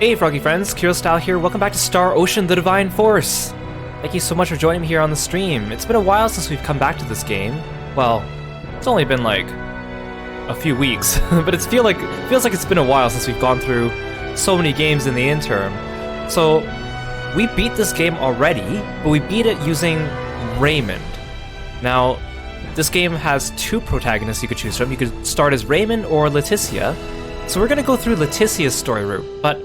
Hey Froggy friends, Kirostyle here. Welcome back to Star Ocean: The Divine Force. Thank you so much for joining me here on the stream. It's been a while since we've come back to this game. Well, it's only been like a few weeks, but it feels like it's been a while since we've gone through so many games in the interim. So we beat this game already, but we beat it using Raymond. Now, this game has two protagonists you could choose from. You could start as Raymond or Laeticia. So we're gonna go through Laeticia's story route, but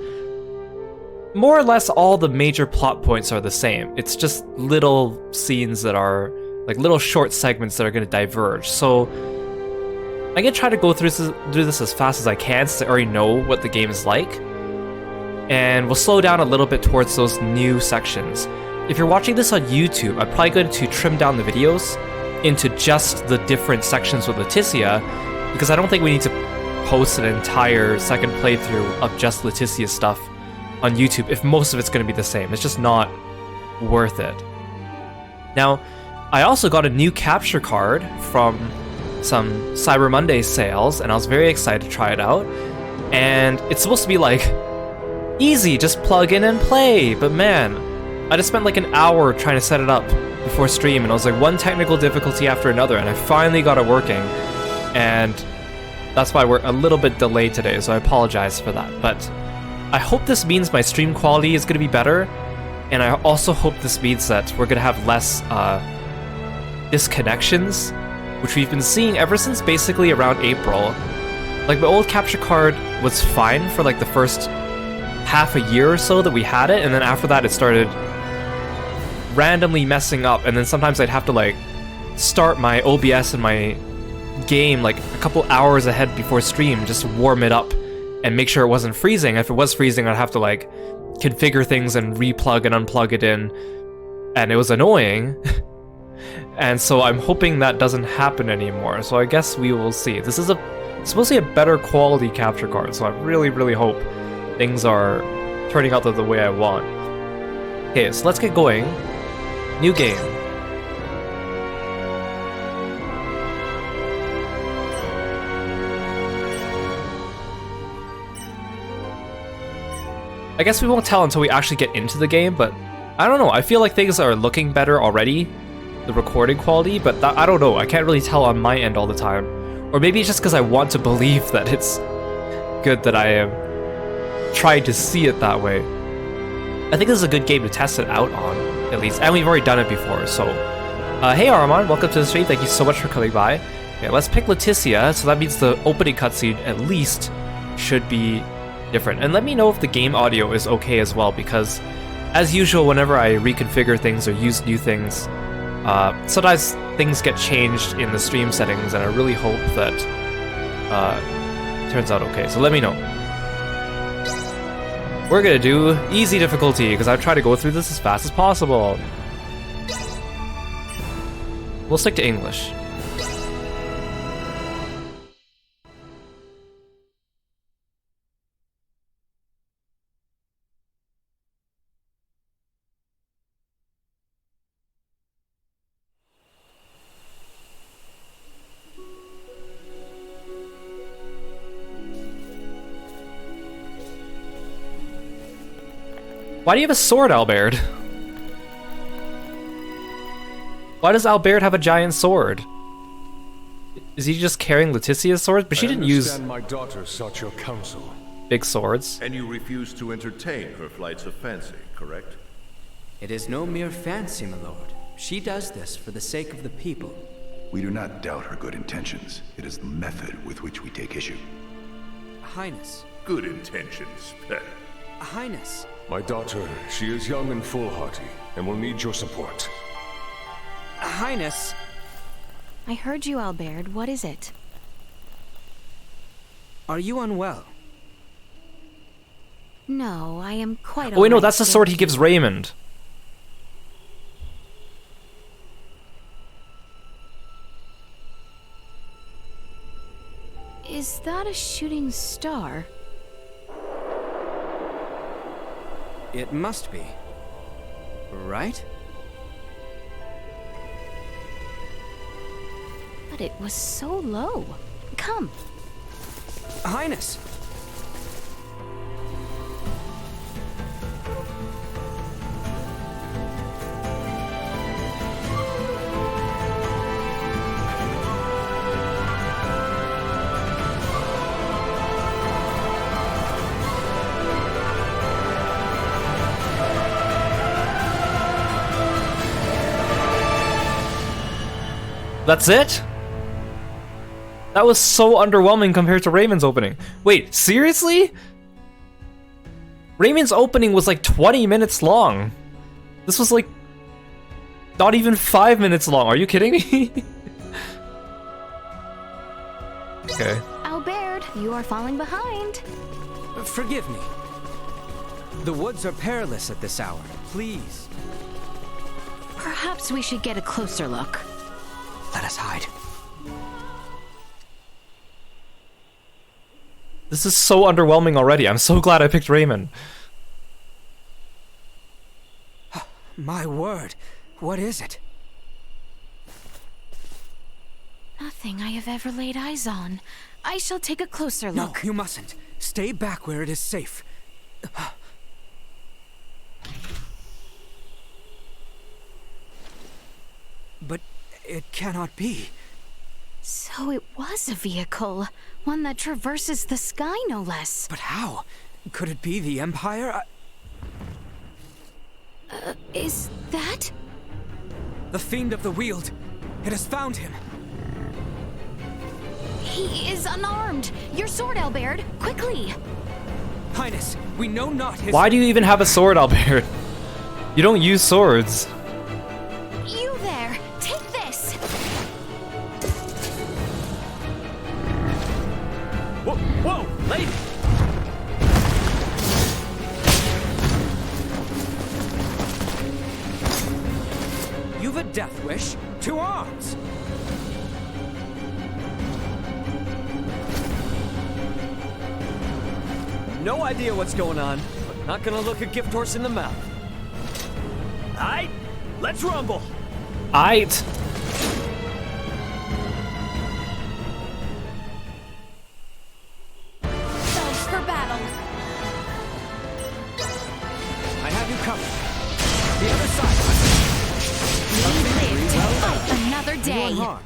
more or less all the major plot points are the same. It's just little scenes that are like little short segments that are gonna diverge. So I'm gonna try to go through this as fast as I can since I already know what the game is like. And we'll slow down a little bit towards those new sections. If you're watching this on YouTube, I'm probably going to trim down the videos into just the different sections with Laeticia, because I don't think we need to post an entire second playthrough of just Laeticia's stuff on YouTube if most of it's going to be the same. It's just not worth it. Now, I also got a new capture card from some Cyber Monday sales, and I was very excited to try it out. And it's supposed to be like easy, just plug in and play, but man, I just spent like an hour trying to set it up before stream, and I was like one technical difficulty after another, and I finally got it working, and that's why we're a little bit delayed today, so I apologize for that. But I hope this means my stream quality is going to be better, and I also hope this means that we're going to have less disconnections, which we've been seeing ever since basically around April. Like, my old capture card was fine for like the first half a year or so that we had it, and then after that it started randomly messing up, and then sometimes I'd have to like start my OBS and my game like a couple hours ahead before stream just to warm it up and make sure it wasn't freezing. If it was freezing, I'd have to like configure things and replug and unplug it in, and it was annoying. And so I'm hoping that doesn't happen anymore, so I guess we will see. This is supposed to be a better quality capture card, so I really hope things are turning out the way I want. Okay, so let's get going. New game. I guess we won't tell until we actually get into the game, but I don't know. I feel like things are looking better already, the recording quality, but I don't know. I can't really tell on my end all the time. Or maybe it's just because I want to believe that it's good that I am trying to see it that way. I think this is a good game to test it out on, at least. And we've already done it before, so... hey Armand, welcome to the stream. Thank you so much for coming by. Okay, let's pick Laeticia, so that means the opening cutscene at least should be different. And let me know if the game audio is okay as well, because as usual, whenever I reconfigure things or use new things, sometimes things get changed in the stream settings, and I really hope that it turns out okay. So let me know. We're gonna do easy difficulty, because I've tried to go through this as fast as possible. We'll stick to English. Why do you have a sword, Albert? Why does Albert have a giant sword? Is he just carrying Laeticia's sword? But she didn't use my daughter sought your counsel. Big swords. And you refuse to entertain her flights of fancy, correct? It is no mere fancy, my lord. She does this for the sake of the people. We do not doubt her good intentions. It is the method with which we take issue. Highness. Good intentions, pet. Highness. My daughter, she is young and foolhardy, and will need your support. Highness. I heard you, Albert. What is it? Are you unwell? No, I am quite Oh wait, no, alright, that's the sword he thank you. gives Raymond. Is that a shooting star? It must be. Right? But it was so low. Come. Highness! That's it? That was so underwhelming compared to Raymond's opening. Wait, seriously? Raymond's opening was like 20 minutes long. This was like not even 5 minutes long. Are you kidding me? Okay. Albert, you are falling behind. Forgive me. The woods are perilous at this hour. Please. Perhaps we should get a closer look. Let us hide. This is so underwhelming already. I'm so glad I picked Raymond. My word. What is it? Nothing I have ever laid eyes on. I shall take a closer No, look. you mustn't. Stay back where it is safe. But it cannot be. So it was a vehicle. One that traverses the sky, no less. But how? Could it be the Empire? Is that? The Fiend of the Weald. It has found him. He is unarmed. Your sword, Albert. Quickly. Highness, we know not his... Why do you even have a sword, Albert? You don't use swords. You there. Take this. Whoa, lady! You've a death wish. To arms! No idea what's going on, but not gonna look a gift horse in the mouth. Aight, let's rumble! Aight. Selves for battle. I have you covered. The other side. We live to fight another day. Unharmed.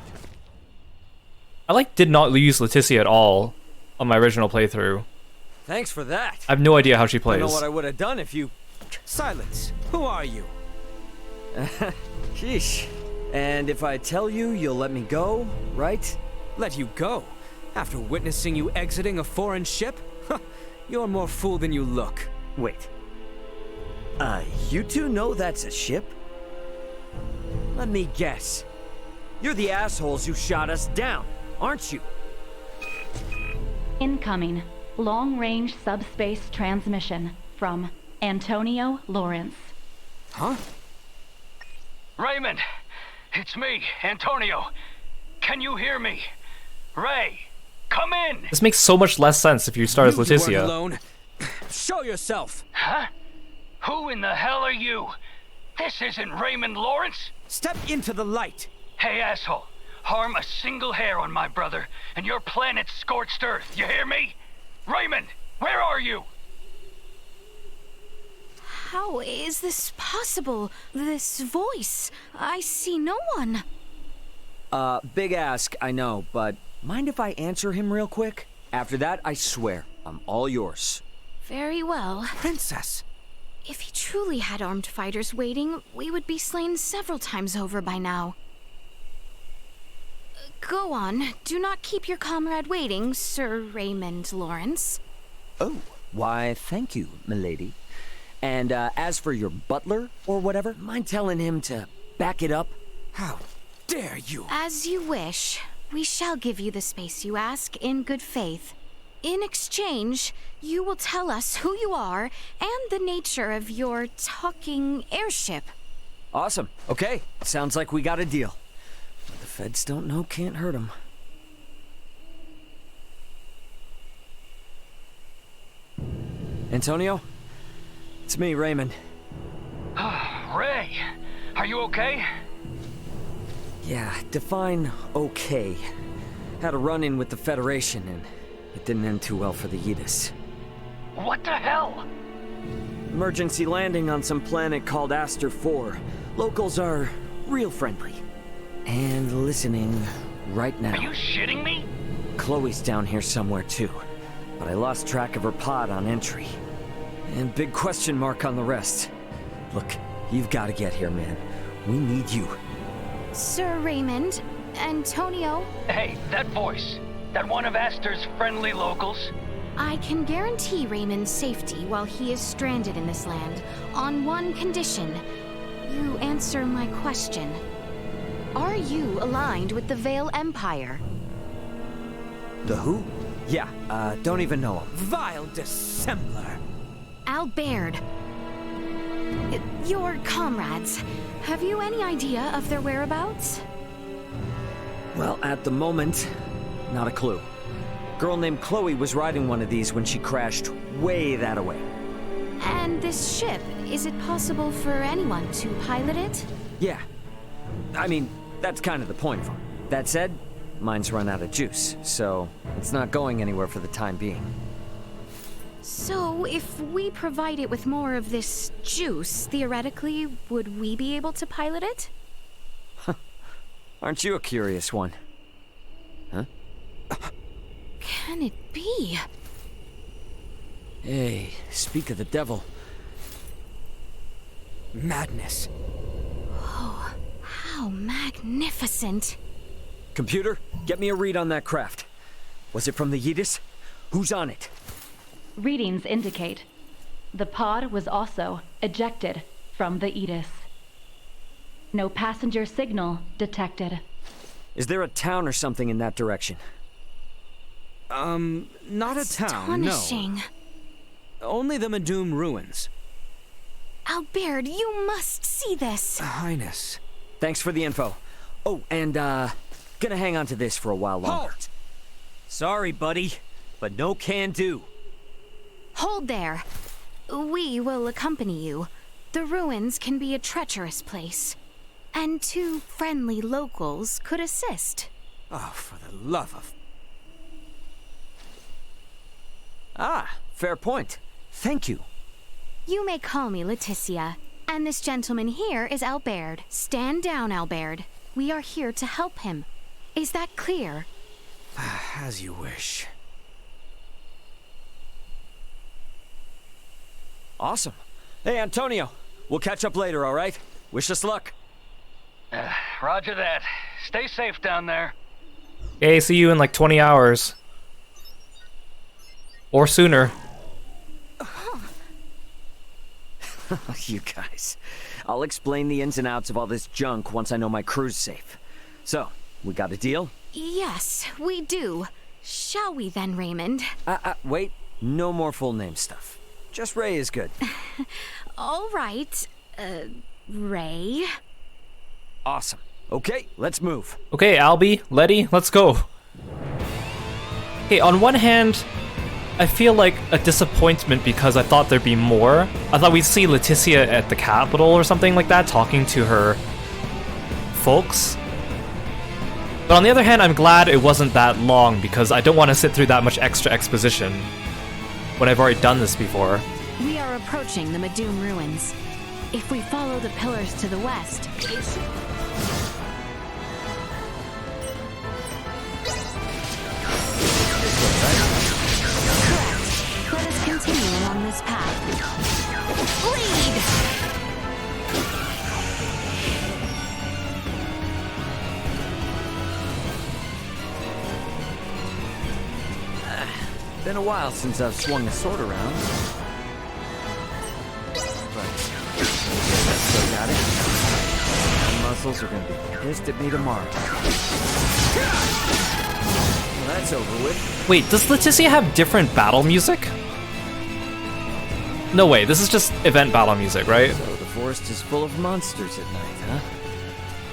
I did not use Laeticia at all on my original playthrough. Thanks for that. I have no idea how she I plays. don't know what I would have done if you... Silence. Who are you? Sheesh. And if I tell you, you'll let me go, right? Let you go? After witnessing you exiting a foreign ship? You're more fool than you look. Wait. You two know that's a ship? Let me guess. You're the assholes who shot us down, aren't you? Incoming. Long-range subspace transmission from Antonio Lawrence. Huh? Raymond, it's me, Antonio. Can you hear me? Ray, come in! This makes so much less sense if you start as You weren't Laeticia. alone. Show yourself. Huh? Who in the hell are you? This isn't Raymond Lawrence. Step into the light. Hey, asshole. Harm a single hair on my brother, and your planet's scorched earth. You hear me? Raymond, where are you? How is this possible? This voice? I see no one. Big ask, I know, but mind if I answer him real quick? After that, I swear, I'm all yours. Very well. Princess. If he truly had armed fighters waiting, we would be slain several times over by now. Go on. Do not keep your comrade waiting, Sir Raymond Lawrence. Oh, why, thank you, milady. And as for your butler, or whatever, mind telling him to back it up? How dare you? As you wish. We shall give you the space you ask in good faith. In exchange, you will tell us who you are and the nature of your talking airship. Awesome. Okay, sounds like we got a deal. What the feds don't know can't hurt them. Antonio? It's me, Raymond. Ray, are you okay? Yeah, define okay. Had a run-in with the Federation, and it didn't end too well for the Yidis. What the hell? Emergency landing on some planet called Aster 4. Locals are real friendly. And listening right now. Are you shitting me? Chloe's down here somewhere too, but I lost track of her pod on entry. And big question mark on the rest. Look, you've got to get here, man. We need you. Sir Raymond, Antonio, Hey, that voice. That one of Astor's friendly locals? I can guarantee Raymond's safety while he is stranded in this land, on one condition. You answer my question. Are you aligned with the Vale Empire? The who? Yeah, don't even know him. Vile dissembler! Albert. Your comrades. Have you any idea of their whereabouts? Well, at the moment, not a clue. Girl named Chloe was riding one of these when she crashed way that away. And this ship, is it possible for anyone to pilot it? Yeah. I mean, that's kind of the point of them. That said, mine's run out of juice, so it's not going anywhere for the time being. So, if we provide it with more of this juice, theoretically, would we be able to pilot it? Aren't you a curious one? Huh? Can it be? Hey, speak of the devil. Madness. Oh, how magnificent. Computer, get me a read on that craft. Was it from the Yidis? Who's on it? Readings indicate the pod was also ejected from the Aegis. No passenger signal detected. Is there a town or something in that direction? Not a town, no. Astonishing. Only the Medum ruins. Albert, you must see this. Highness. Thanks for the info. Oh, and, gonna hang on to this for a while longer. Halt! Sorry, buddy, but no can do. Hold there. We will accompany you. The ruins can be a treacherous place. And 2 friendly locals could assist. Oh, for the love of... Ah, fair point. Thank you. You may call me Laeticia. And this gentleman here is Albert. Stand down, Albert. We are here to help him. Is that clear? As you wish. Awesome. Hey, Antonio. We'll catch up later, all right? Wish us luck. Roger that. Stay safe down there. Okay, see you in like 20 hours. Or sooner. You guys. I'll explain the ins and outs of all this junk once I know my crew's safe. So, we got a deal? Yes, we do. Shall we then, Raymond? Wait. No more full name stuff. Just Ray is good. All right. Ray? Awesome. Okay, let's move. Okay, Albie, Letty, let's go. Okay, on one hand, I feel like a disappointment because I thought there'd be more. I thought we'd see Laeticia at the Capitol or something like that, talking to her folks. But on the other hand, I'm glad it wasn't that long because I don't want to sit through that much extra exposition when I've already done this before. We are approaching the Medum ruins. If we follow the pillars to the west, it's... Correct. Let us continue along this path. Lead! Been a while since I've swung a sword around. But I still got it. My muscles are gonna be pissed at me tomorrow. Well, that's over with. Wait, does Laeticia have different battle music? No way, this is just event battle music, right? So the forest is full of monsters at night, huh?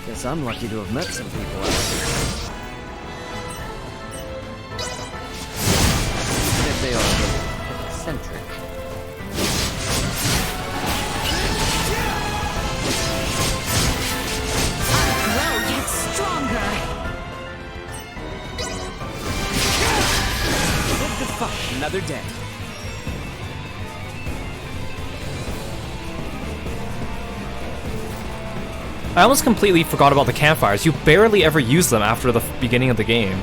Guess I'm lucky to have met some people out here. Even if they are a little eccentric. Grow gets stronger! Live to fight another day. I almost completely forgot about the campfires. You barely ever use them after the beginning of the game.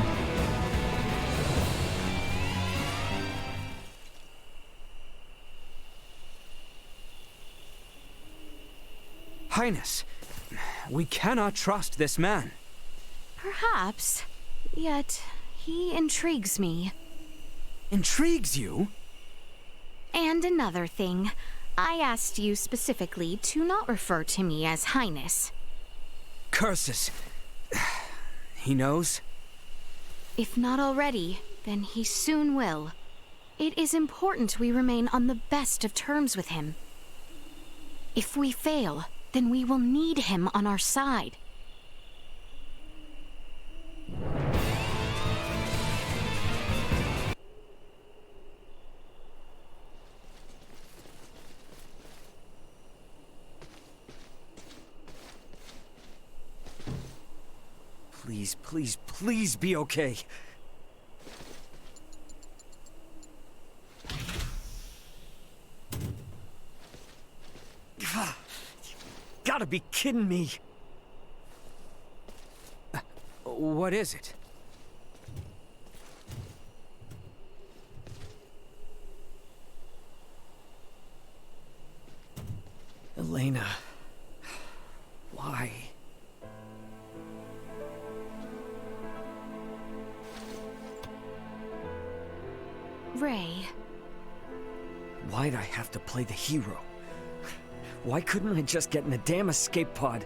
Highness, we cannot trust this man. Perhaps. Yet, he intrigues me. Intrigues you? And another thing. I asked you specifically to not refer to me as Highness. Curses. He knows? If not already, then he soon will. It is important we remain on the best of terms with him. If we fail, then we will need him on our side. Please, please, please be okay. You gotta be kidding me. What is it? Elena. Why? Ray. Why'd I have to play the hero? Why couldn't I just get in a damn escape pod?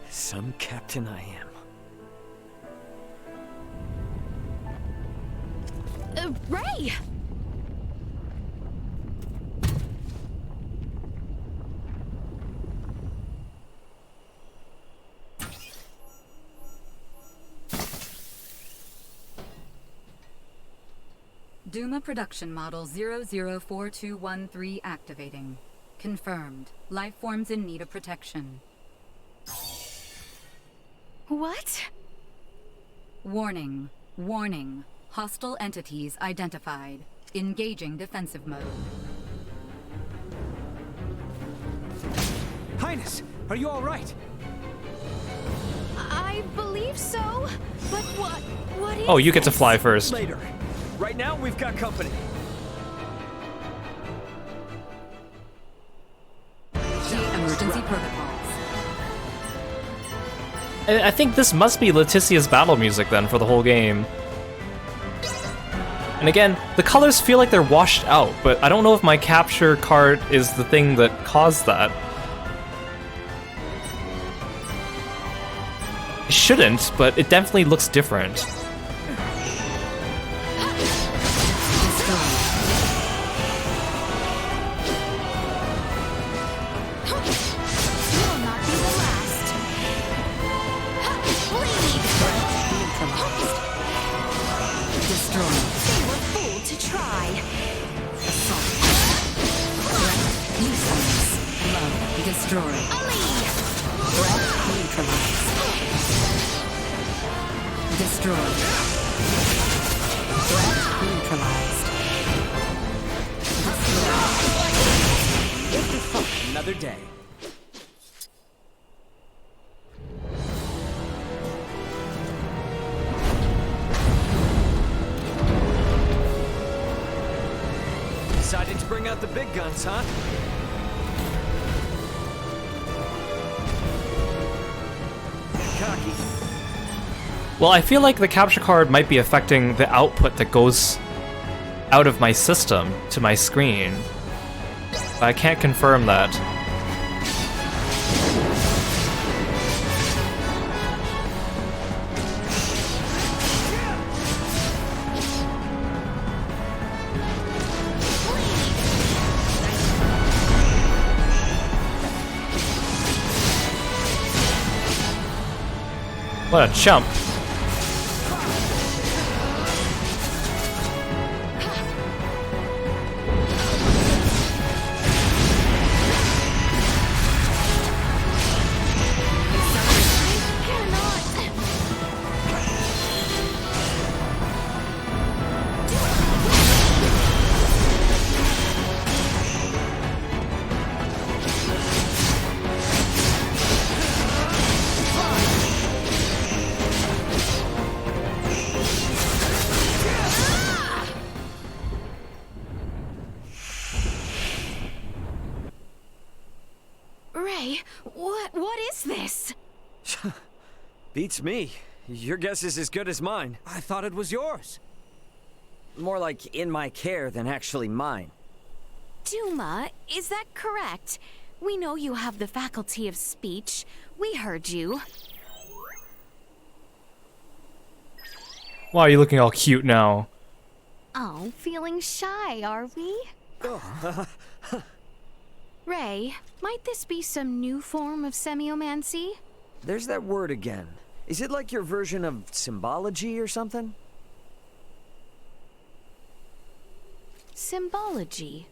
Some captain I am. Ray! Duma Production Model 004213 activating. Confirmed. Life forms in need of protection. What? Warning. Warning. Hostile entities identified. Engaging defensive mode. Highness, are you all right? I believe so. But what is Oh, you get to fly first. Later. Right now, we've got company. Emergency protocols. I think this must be Laeticia's battle music then for the whole game. And again, the colors feel like they're washed out, but I don't know if my capture card is the thing that caused that. It shouldn't, but it definitely looks different. Another day. Decided to bring out the big guns, huh? Cocky. Well, I feel like the capture card might be affecting the output that goes out of my system to my screen. But I can't confirm that. What a chump. Beats me. Your guess is as good as mine. I thought it was yours. More like in my care than actually mine. Duma, is that correct? We know you have the faculty of speech. We heard you. Why are you looking all cute now? Oh, feeling shy, are we? Ray, might this be some new form of semiomancy? There's that word again. Is it like your version of symbology or something? Symbology.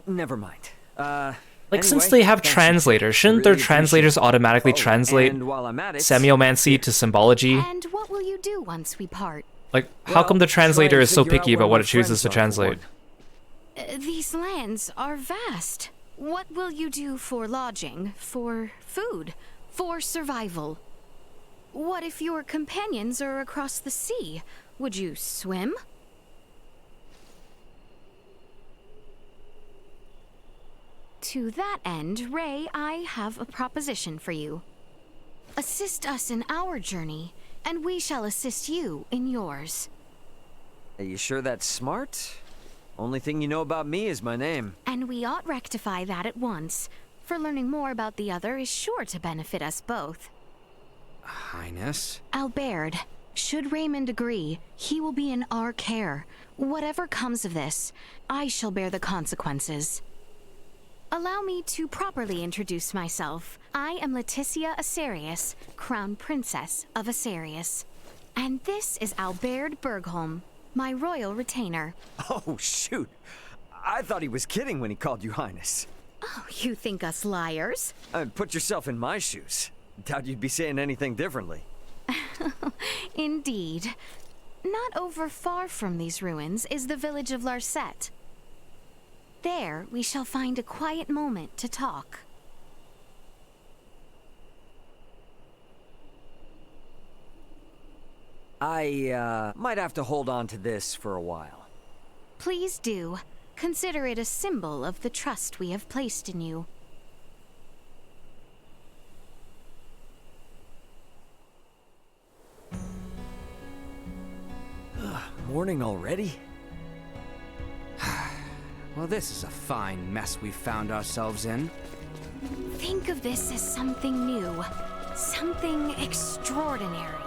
Never mind. Like, since they have translators, shouldn't their translators automatically translate semiomancy to symbology? And what will you do once we part? Like, how come the translator is so picky about what it chooses to translate? These lands are vast. What will you do for lodging, for food, for survival? What if your companions are across the sea? Would you swim? To that end, Ray, I have a proposition for you. Assist us in our journey, and we shall assist you in yours. Are you sure that's smart? Only thing you know about me is my name. And we ought rectify that at once, for learning more about the other is sure to benefit us both. Highness? Albert, should Raymond agree, he will be in our care. Whatever comes of this, I shall bear the consequences. Allow me to properly introduce myself. I am Laeticia Asarius, Crown Princess of Asarius. And this is Albert Bergholm, my royal retainer. Oh, shoot. I thought he was kidding when he called you Highness. Oh, you think us liars? Put yourself in my shoes. Doubt you'd be saying anything differently. Indeed. Not over far from these ruins is the village of Larset. There, we shall find a quiet moment to talk. I, might have to hold on to this for a while. Please do. Consider it a symbol of the trust we have placed in you. Morning already? Well, this is a fine mess we've found ourselves in. Think of this as something new, something extraordinary.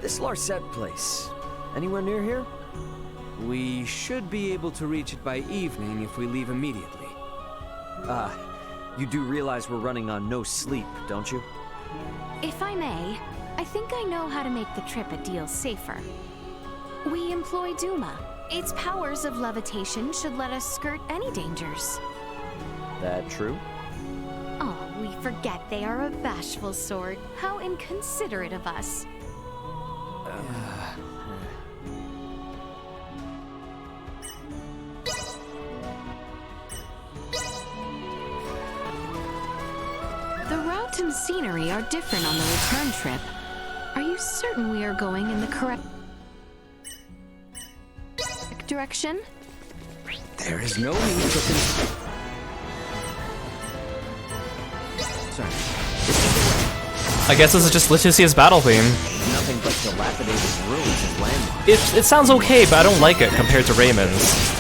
This Larset place, anywhere near here? We should be able to reach it by evening if we leave immediately. You do realize we're running on no sleep, don't you? If I may, I think I know how to make the trip a deal safer. We employ Duma. Its powers of levitation should let us skirt any dangers. That true? Oh, we forget they are a bashful sort. How inconsiderate of us. The route and scenery are different on the return trip. Are you certain we are going in the correct direction? There is no need for Sorry. I guess this is just Laeticia's battle theme. Nothing but dilapidated ruins and landmarks. It sounds okay, but I don't like it compared to Raymond's.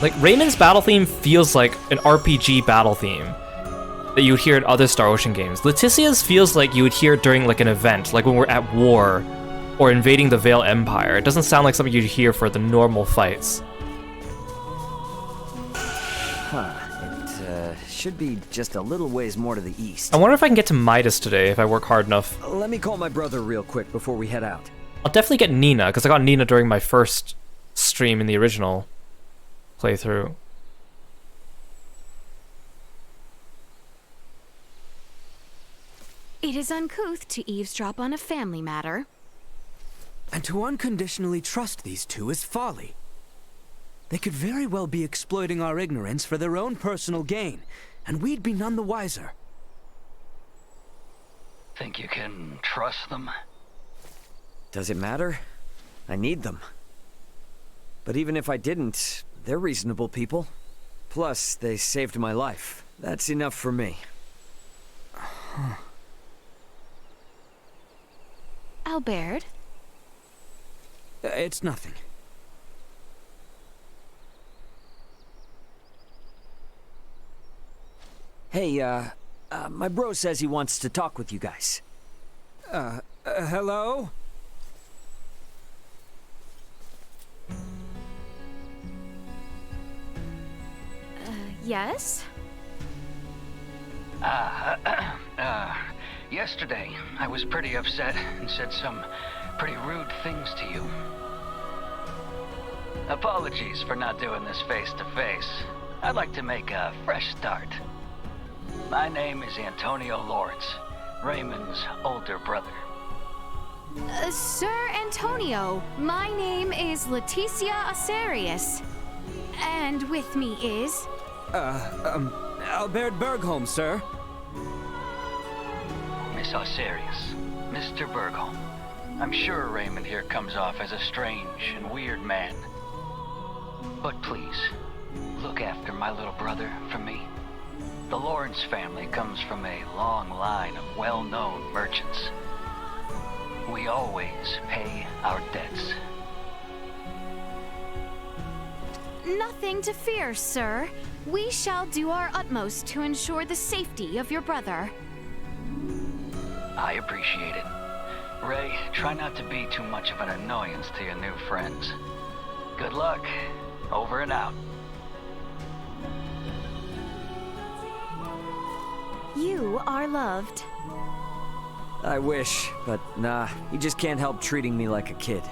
Like, Raymond's battle theme feels like an RPG battle theme that you would hear in other Star Ocean games. Laeticia's feels like you would hear it during like an event, like when we're at war or invading the Veil Empire. It doesn't sound like something you'd hear for the normal fights. It should be just a little ways more to the east. I wonder if I can get to Midas today if I work hard enough. Let me call my brother real quick before we head out. I'll definitely get Nina, because I got Nina during my first stream in the original playthrough. It is uncouth to eavesdrop on a family matter. And to unconditionally trust these two is folly. They could very well be exploiting our ignorance for their own personal gain, and we'd be none the wiser. Think you can trust them? Does it matter? I need them. But even if I didn't, they're reasonable people. Plus, they saved my life. That's enough for me. Albert? It's nothing. Hey, my bro says he wants to talk with you guys. Hello? Yes? Yesterday, I was pretty upset and said some pretty rude things to you. Apologies for not doing this face to face. I'd like to make a fresh start. My name is Antonio Lawrence, Raymond's older brother. Sir Antonio, my name is Laeticia Asarius. And with me is... Albert Bergholm, sir. Miss Asarius, Mr. Bergholm. I'm sure Raymond here comes off as a strange and weird man. But please, look after my little brother for me. The Lawrence family comes from a long line of well-known merchants. We always pay our debts. Nothing to fear, sir. We shall do our utmost to ensure the safety of your brother. I appreciate it. Ray, try not to be too much of an annoyance to your new friends. Good luck. Over and out. You are loved. I wish, but nah, he just can't help treating me like a kid.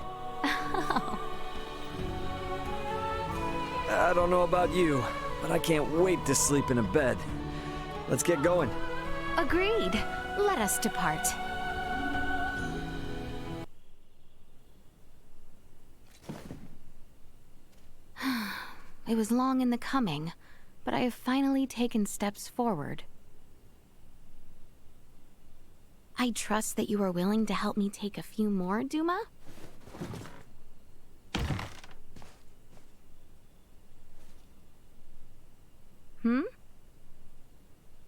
I don't know about you, but I can't wait to sleep in a bed. Let's get going. Agreed. Let us depart. It was long in the coming, but I have finally taken steps forward. I trust that you are willing to help me take a few more, Duma?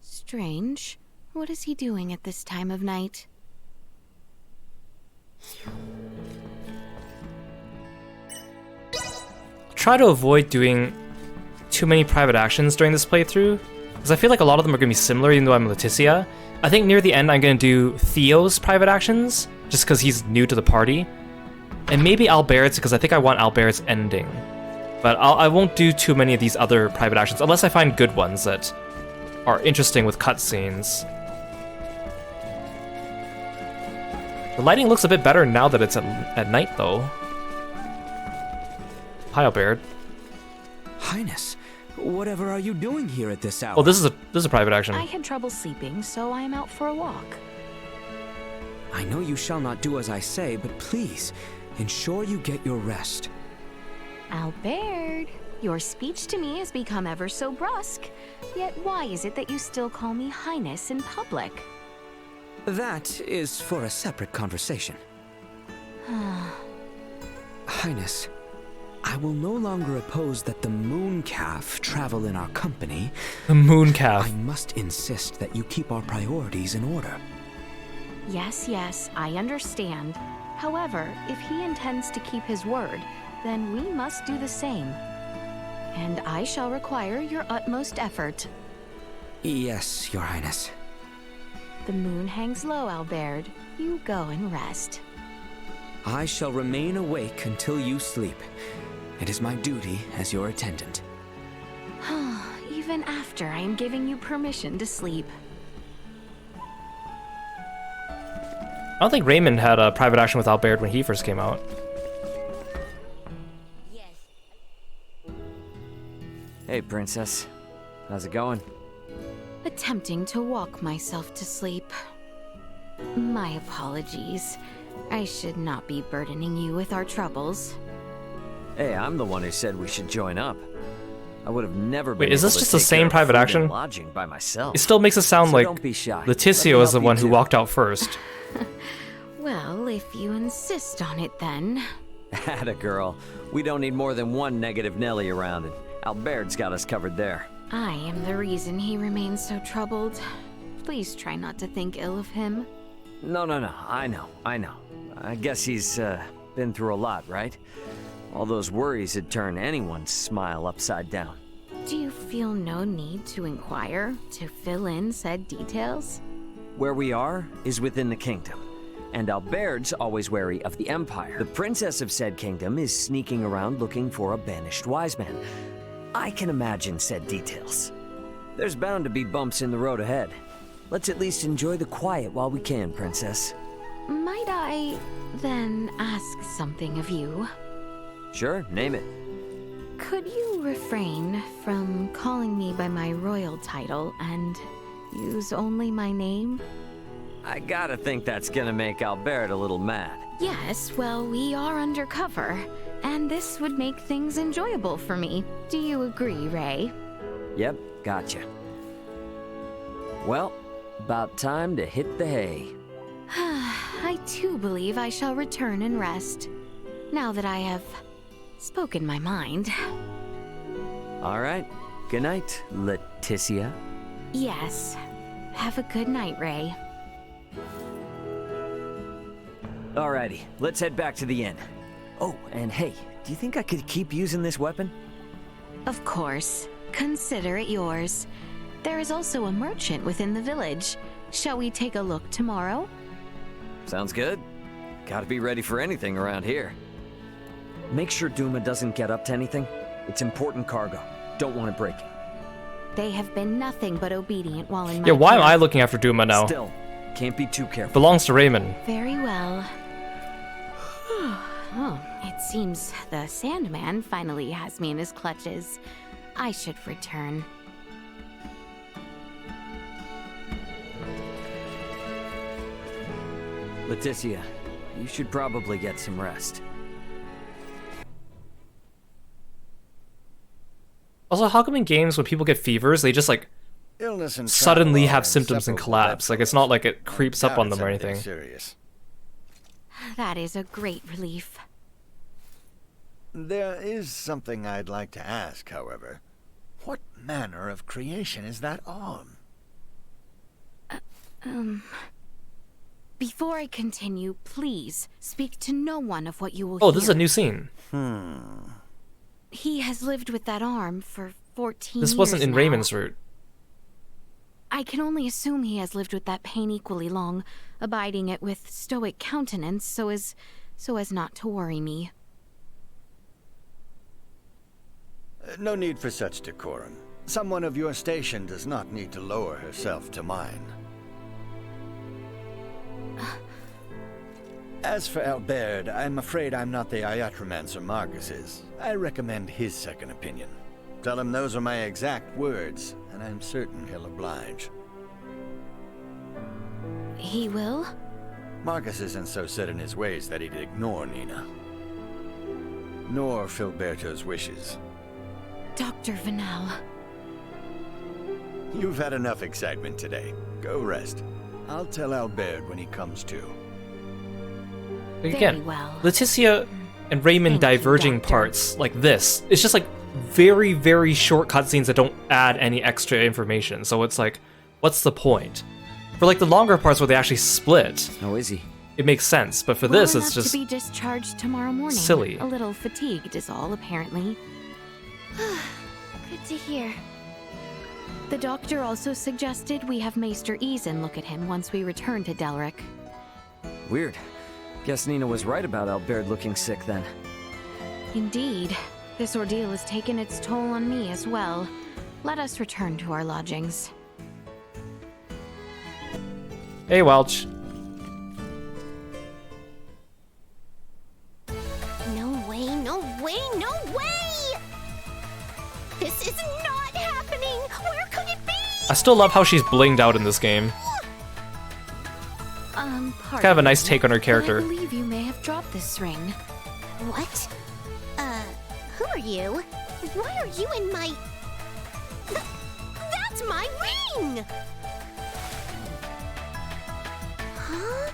Strange. What is he doing at this time of night? Try to avoid doing too many private actions during this playthrough, because I feel like a lot of them are going to be similar even though I'm Laeticia. I think near the end I'm going to do Theo's private actions, just because he's new to the party. And maybe Albert's, because I think I want Albert's ending. But I won't do too many of these other private actions, unless I find good ones that are interesting with cutscenes. The lighting looks a bit better now that it's at night, though. Hi, Albert. Highness, whatever are you doing here at this hour? Oh, this is a private action. I had trouble sleeping, so I am out for a walk. I know you shall not do as I say, but please, ensure you get your rest. Albert, your speech to me has become ever so brusque. Yet why is it that you still call me Highness in public? That is for a separate conversation. Highness, I will no longer oppose that the moon calf travel in our company. The moon calf. I must insist that you keep our priorities in order. Yes, I understand. However, if he intends to keep his word, then we must do the same. And I shall require your utmost effort. Yes, Your Highness. The moon hangs low, Albert. You go and rest. I shall remain awake until you sleep. It is my duty as your attendant. Even after I am giving you permission to sleep. I don't think Raymond had a private action with Albert when he first came out. Hey, Princess. How's it going? Attempting to walk myself to sleep. My apologies. I should not be burdening you with our troubles. Hey, I'm the one who said we should join up. I would have never been. Wait, is this able to just the take same care of private food action? and lodging by myself. It still makes it sound So like don't be shy. Laeticia Let me was the help one you who too. walked out first. Well, if you insist on it then. Atta girl. We don't need more than one negative Nelly around, and Albert's got us covered there. I am the reason he remains so troubled. Please try not to think ill of him. No, I know. I guess he's, been through a lot, right? All those worries would turn anyone's smile upside down. Do you feel no need to inquire, to fill in said details? Where we are is within the kingdom, and Albert's always wary of the Empire. The princess of said kingdom is sneaking around looking for a banished wise man. I can imagine said details. There's bound to be bumps in the road ahead. Let's at least enjoy the quiet while we can, princess. Might I, then, ask something of you? Sure, name it. Could you refrain from calling me by my royal title and use only my name? I gotta think that's gonna make Albert a little mad. Yes, well, we are undercover, and this would make things enjoyable for me. Do you agree, Ray? Yep, gotcha. Well, about time to hit the hay. I too believe I shall return and rest, now that I have spoken my mind. All right. Good night, Laeticia. Yes. Have a good night, Ray. Alrighty, let's head back to the inn. Oh, and hey, do you think I could keep using this weapon? Of course. Consider it yours. There is also a merchant within the village. Shall we take a look tomorrow? Sounds good. Gotta be ready for anything around here. Make sure Duma doesn't get up to anything. It's important cargo. Don't want it breaking. They have been nothing but obedient while in my Yeah, why am care. I looking after Duma now? Still, can't be too careful. Belongs to Raymond. Very well. Oh, it seems the Sandman finally has me in his clutches. I should return. Laeticia, you should probably get some rest. Also, how come in games when people get fevers, they just like Illness and suddenly travel have are symptoms and inseparable collapse? Like it's not like it creeps up Doubt on it's them or anything anything. Serious. That is a great relief. There is something I'd like to ask, however. What manner of creation is that on? Before I continue, please speak to no one of what you will Oh, hear. this is a new scene. He has lived with that arm for 14 years This wasn't in now. Raymond's route. I can only assume he has lived with that pain equally long, abiding it with stoic countenance so as not to worry me. No need for such decorum. Someone of your station does not need to lower herself to mine. As for Albert, I'm afraid I'm not the Iatromancer Marcus is. I recommend his second opinion. Tell him those are my exact words, and I'm certain he'll oblige. He will? Marcus isn't so set in his ways that he'd ignore Nina. Nor Filberto's wishes. Dr. Vanel. You've had enough excitement today. Go rest. I'll tell Albert when he comes to. Like, Very again, well. Leticia and Raymond Thank you, diverging Doctor. parts like this. It's just like very, very short cutscenes that don't add any extra information. So it's like, what's the point? For like the longer parts where they actually split, How is he? it makes sense. But for Well this, enough it's just to be discharged tomorrow morning. silly. A little fatigued is all, apparently. Good to hear. The doctor also suggested we have Maester Eason look at him once we return to Delric. Weird. Guess Nina was right about Albert looking sick then. Indeed. This ordeal has taken its toll on me as well. Let us return to our lodgings. Hey, Welch. No way, no way, no way! This is not happening! Where could it be? I still love how she's blinged out in this game. Pardon Kind of a nice me, take on her but character. I believe you may have dropped this ring. What? Who are you? Why are you in my... That's my ring! Huh?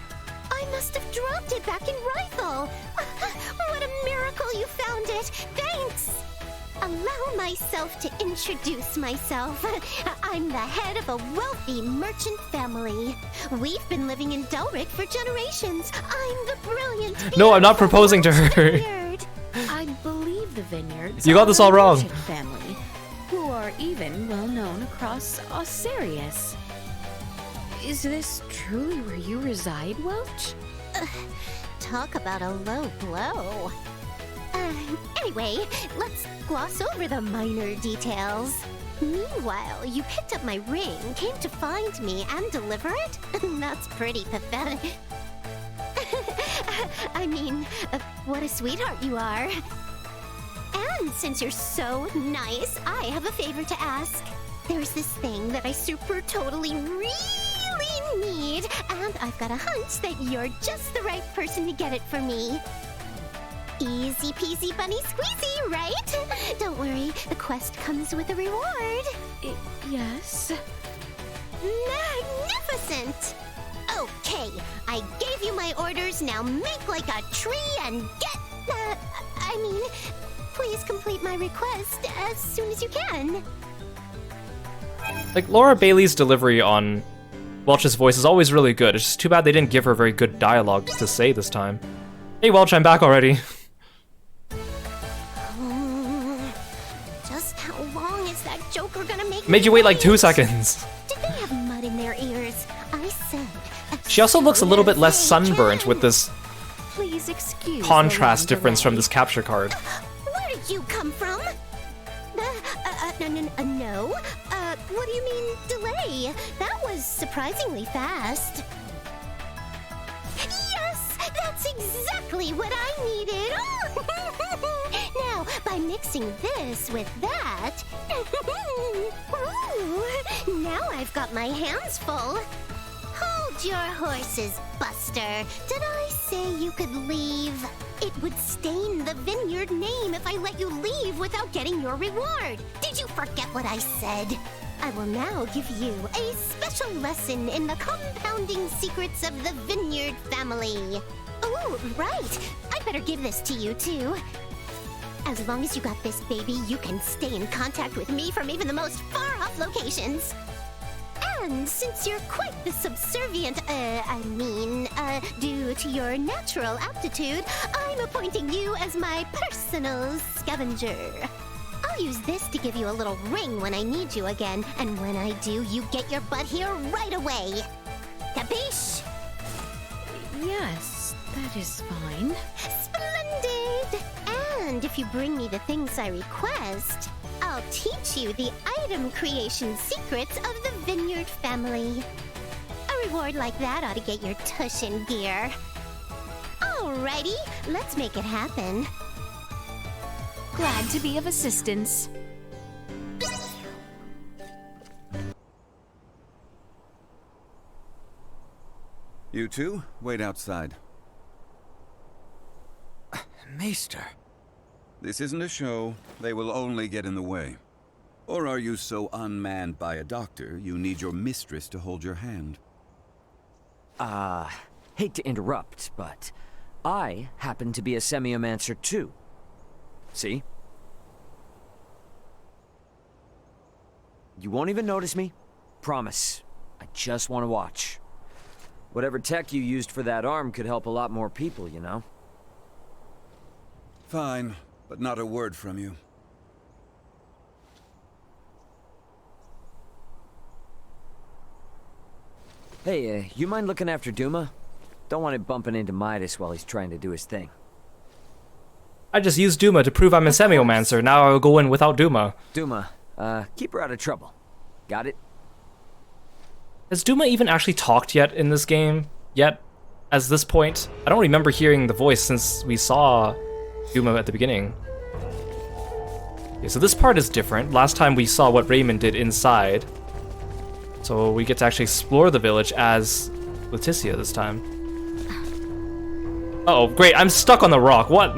I must have dropped it back in Rifle. What a miracle! miracle you found it! Thanks! Allow myself to introduce myself. I'm the head of a wealthy merchant family. We've been living in Delric for generations. I'm the brilliant... No, I'm not proposing to her. I believe the Vineyards You got this all are a wrong. merchant family, who are even well known across Osirius. Is this truly where you reside, Welch? Talk about a low blow. Anyway, let's gloss over the minor details. Meanwhile, you picked up my ring, came to find me, and deliver it? That's pretty pathetic. I mean, what a sweetheart you are. And since you're so nice, I have a favor to ask. There's this thing that I super totally really need, and I've got a hunch that you're just the right person to get it for me. Easy peasy bunny squeezy, right? Don't worry, the quest comes with a reward. Yes. Magnificent! Okay, I gave you my orders, now make like a tree and get... please complete my request as soon as you can. Like, Laura Bailey's delivery on Welch's voice is always really good. It's just too bad they didn't give her very good dialogue to say this time. Hey Welch, I'm back already. Just how long is that Joker gonna make Made you wait like 2 seconds. Did they have mud in their ears? I said... She also looks a little bit less sunburnt with this Please excuse contrast the difference delay. from this capture card. Where did you come from? No. What do you mean, delay? That was surprisingly fast. Yes, that's exactly what I needed. Now, by mixing this with that... Ooh, now I've got my hands full. Hold your horses, Buster. Did I say you could leave? It would stain the vineyard name if I let you leave without getting your reward. Did you forget what I said? I will now give you a special lesson in the compounding secrets of the vineyard family. Oh, right. I better give this to you, too. As long as you got this, baby, you can stay in contact with me from even the most far-off locations. And since you're quite the subservient, due to your natural aptitude, I'm appointing you as my personal scavenger. I'll use this to give you a little ring when I need you again, and when I do, you get your butt here right away. Capiche? Yes, that is fine. Splendid! And if you bring me the things I request, I'll teach you the item creation secrets of the Vineyard family. A reward like that ought to get your tush in gear. Alrighty, let's make it happen. Glad to be of assistance. You two, wait outside. Maester. This isn't a show. They will only get in the way. Or are you so unmanned by a doctor, you need your mistress to hold your hand? Hate to interrupt, but I happen to be a semiomancer too. See? You won't even notice me. Promise. I just want to watch. Whatever tech you used for that arm could help a lot more people, you know? Fine, but not a word from you. Hey, you mind looking after Duma? Don't want it bumping into Midas while he's trying to do his thing. I just used Duma to prove I'm a semiomancer. Now I'll go in without Duma. Duma, keep her out of trouble. Got it? Has Duma even actually talked yet in this game? Yet? As this point? I don't remember hearing the voice since we saw Duma at the beginning. Okay, so this part is different. Last time we saw what Raymond did inside. So we get to actually explore the village as Laeticia this time. Uh-oh, great, I'm stuck on the rock, what?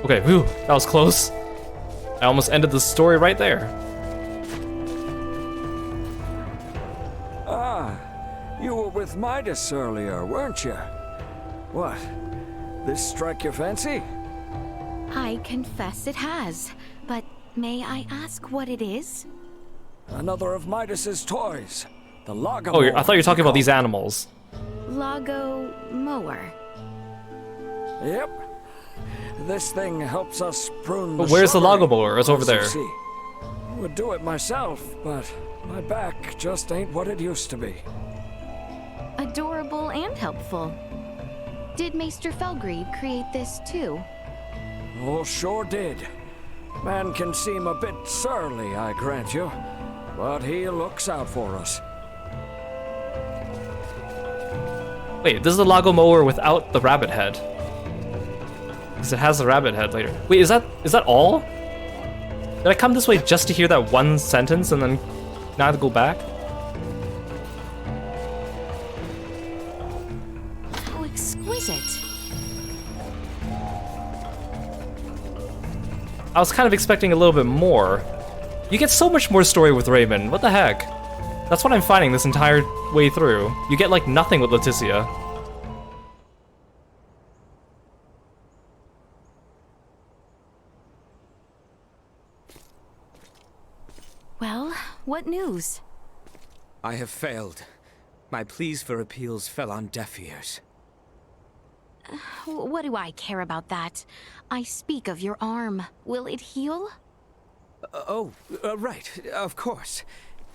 Okay, whew, that was close. I almost ended the story right there. Ah, you were with Midas earlier, weren't you? What? This strike your fancy? I confess it has, but may I ask what it is? Another of Midas's toys. The Lago Oh, Mower, I thought you were talking we about call these it. animals. Lago Mower. Yep. This thing helps us prune But where's the shrubbery, Lago Mower? It's over as you there. see. I would do it myself, but my back just ain't what it used to be. Adorable and helpful. Did Maester Felgreed create this too? Oh, sure did. Man can seem a bit surly, I grant you, but he looks out for us. Wait, this is the Lago Mower without the rabbit head. Because it has the rabbit head later. Wait, is that all? Did I come this way just to hear that one sentence and then now I have to go back? How exquisite. I was kind of expecting a little bit more. You get so much more story with Raymond. What the heck? That's what I'm finding this entire way through. You get like nothing with Laeticia. Well, what news? I have failed. My pleas for appeals fell on deaf ears. What do I care about that? I speak of your arm. Will it heal? Right, of course.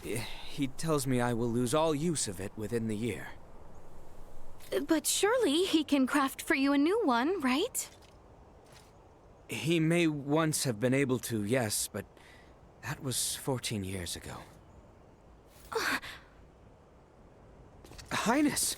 He tells me I will lose all use of it within the year. But surely he can craft for you a new one, right? He may once have been able to, yes, but that was 14 years ago. Highness!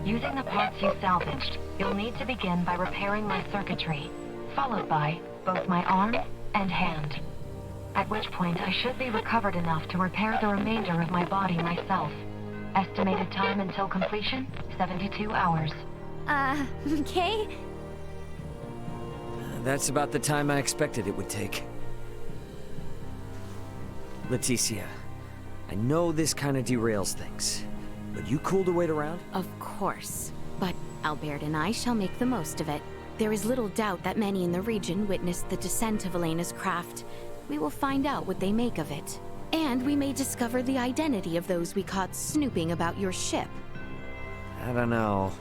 Using the parts you salvaged, you'll need to begin by repairing my circuitry, followed by both my arm and hand. At which point I should be recovered enough to repair the remainder of my body myself. Estimated time until completion, 72 hours. Okay. That's about the time I expected it would take. Laeticia, I know this kind of derails things, but you cool to wait around? Of course. But Albert and I shall make the most of it. There is little doubt that many in the region witnessed the descent of Elena's craft. We will find out what they make of it. And we may discover the identity of those we caught snooping about your ship. I don't know.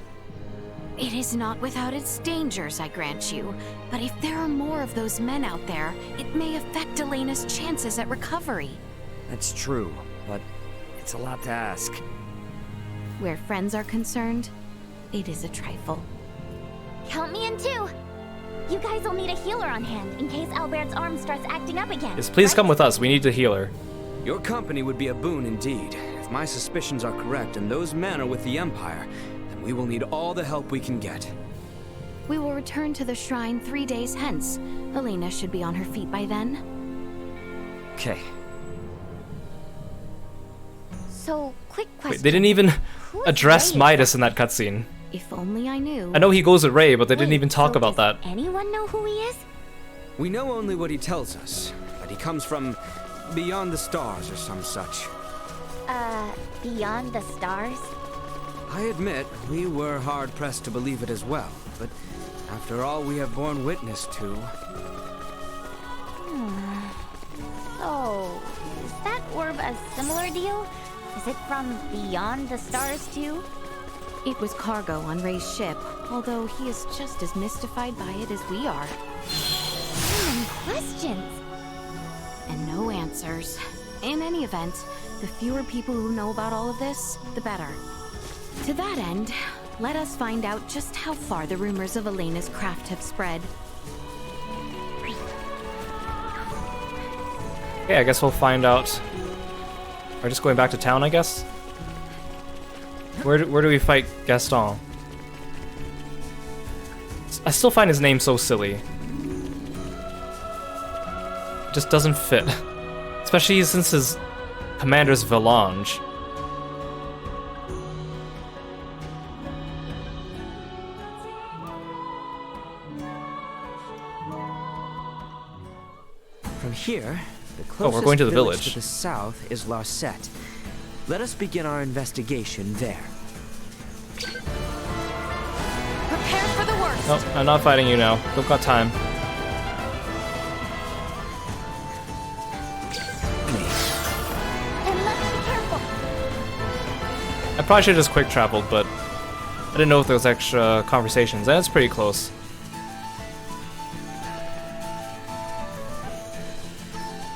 It is not without its dangers, I grant you. But if there are more of those men out there, it may affect Elena's chances at recovery. That's true, but it's a lot to ask. Where friends are concerned, it is a trifle. Count me in too. You guys will need a healer on hand in case Albert's arm starts acting up again. Yes, please come with us. We need to heal her. Your company would be a boon indeed. If my suspicions are correct and those men are with the Empire, then we will need all the help we can get. We will return to the shrine 3 days hence. Elena should be on her feet by then. Okay. So, quick question. Wait, they didn't even address Midas in that cutscene. If only I knew. I know he goes with Ray, but they didn't even talk about that. Anyone know who he is? We know only what he tells us, that he comes from beyond the stars or some such. Beyond the stars? I admit, we were hard-pressed to believe it as well, but after all we have borne witness to... So, is that orb a similar deal? Is it from beyond the stars too? It was cargo on Ray's ship, although he is just as mystified by it as we are. So many questions. And no answers. In any event, the fewer people who know about all of this, the better. To that end, let us find out just how far the rumors of Elena's craft have spread. Okay, I guess we'll find out. We're just going back to town, I guess? Where do we fight Gaston? I still find his name so silly. It just doesn't fit. Especially since his commander's Valange. here, the Oh, closest we're going to the village village. to the south is Larset. Let us begin our investigation there. Prepare for the worst. Nope, I'm not fighting you now. Don't got time. And let's be careful. I probably should have just quick traveled, but I didn't know if there was extra conversations. That's pretty close.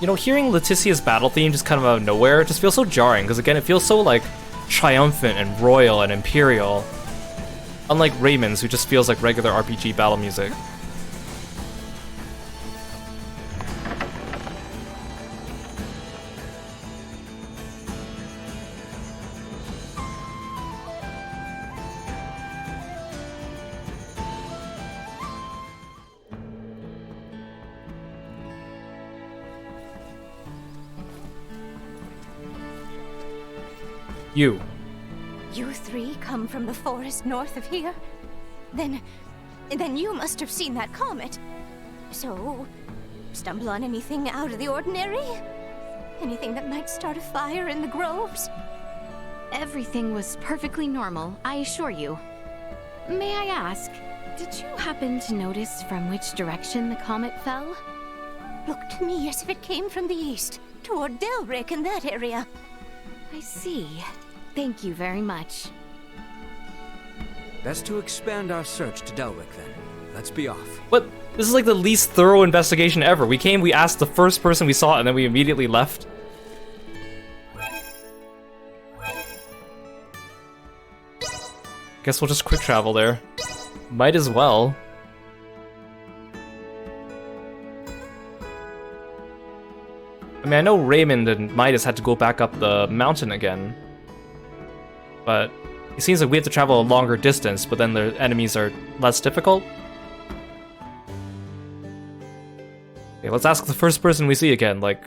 You know, hearing Laeticia's battle theme just kind of out of nowhere just feels so jarring, because again, it feels so, like, triumphant and royal and imperial. Unlike Raymond's, who just feels like regular RPG battle music. You. You three come from the forest north of here? Then you must have seen that comet. So, stumble on anything out of the ordinary? Anything that might start a fire in the groves? Everything was perfectly normal, I assure you. May I ask, did you happen to notice from which direction the comet fell? Looked to me as if it came from the east, toward Delric in that area. I see. Thank you very much. Best to expand our search to Delric then. Let's be off. What? This is like the least thorough investigation ever. We came, we asked the first person we saw, and then we immediately left. Guess we'll just quick travel there. Might as well. I mean, I know Raymond and Midas had to go back up the mountain again. But it seems like we have to travel a longer distance, but then the enemies are less difficult. Okay, let's ask the first person we see again, like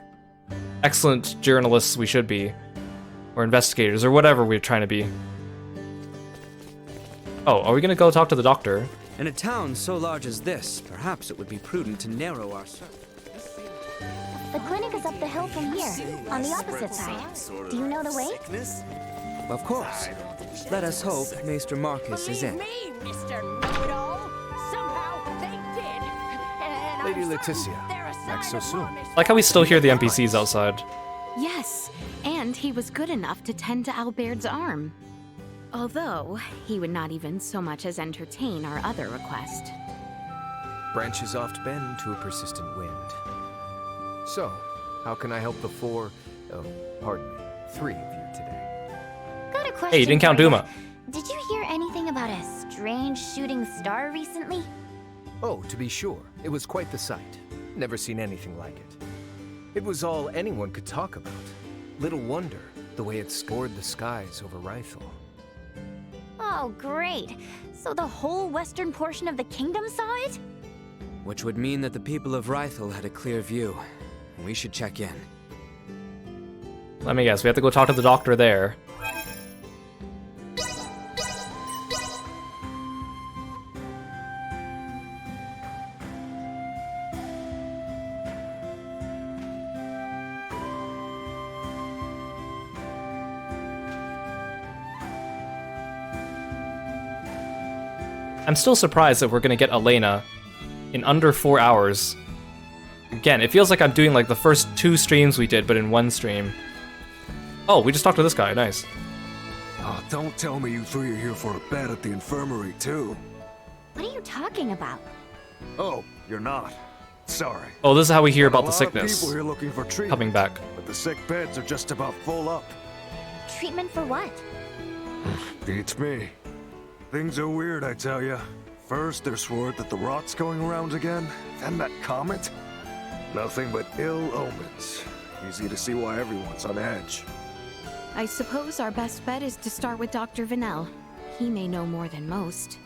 excellent journalists we should be. Or investigators, or whatever we're trying to be. Oh, are we gonna go talk to the doctor? In a town so large as this, perhaps it would be prudent to narrow our search. The clinic is up the hill from here, on the opposite side. Do you know the way? Of course. Let us hope Maester Marcus is in. Mr. Know-it-all. Somehow they did. And Lady Laeticia, back so soon. Like how we still hear the NPCs outside. Yes, and he was good enough to tend to Albert's arm. Although, he would not even so much as entertain our other request. Branches oft bend to a persistent wind. So, how can I help the three of you today? Got a question. Hey, you didn't count for ya. Duma. Did you hear anything about a strange shooting star recently? Oh, to be sure. It was quite the sight. Never seen anything like it. It was all anyone could talk about. Little wonder, the way it scored the skies over Rhythal. Oh, great. So the whole western portion of the kingdom saw it? Which would mean that the people of Rhythal had a clear view. We should check in. Let me guess, we have to go talk to the doctor there. I'm still surprised that we're gonna get Elena in under 4 hours. Again, it feels like I'm doing like the first 2 streams we did, but in one stream. Oh, we just talked to this guy, nice. Oh, don't tell me you three are here for a bet at the infirmary, too. What are you talking about? Oh, you're not. Sorry. Oh, this is how we hear about A the lot of sickness people here looking for treatment, coming back. but the sick beds are just about full up. Treatment for what? Beats me. Things are weird, I tell ya. First, there's word that the rot's going around again, then that comet. Nothing but ill omens. Easy to see why everyone's on edge. I suppose our best bet is to start with Dr. Vanel. He may know more than most.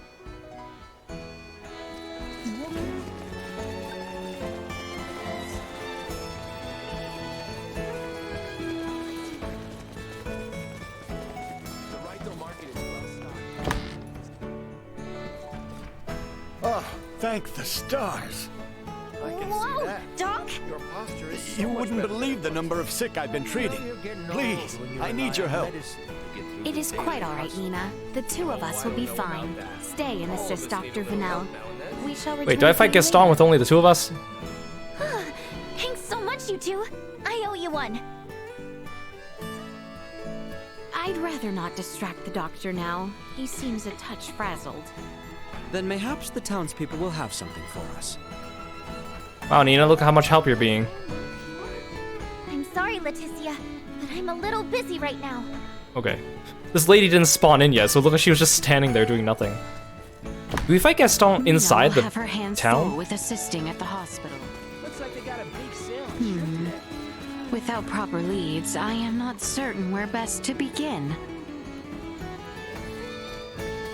Oh, thank the stars. Whoa, Doc! Your posture is You wouldn't believe the number of sick I've been treating. Please, I need your help. It is quite all right, Nina. The two of us will be fine. Stay and assist Dr. Vanel. We shall return. Wait, do I fight Gaston with only the two of us? Thanks so much, you two. I owe you one. I'd rather not distract the doctor now. He seems a touch frazzled. Then mayhaps the townspeople will have something for us. Wow, Nina, look at how much help you're being. I'm sorry, Laeticia, but I'm a little busy right now. Okay. This lady didn't spawn in yet, so it looked like she was just standing there doing nothing. Do we fight Gaston inside the have her hands town? full with assisting at the hospital. Looks like they got a big sale. Without proper leads, I am not certain where best to begin.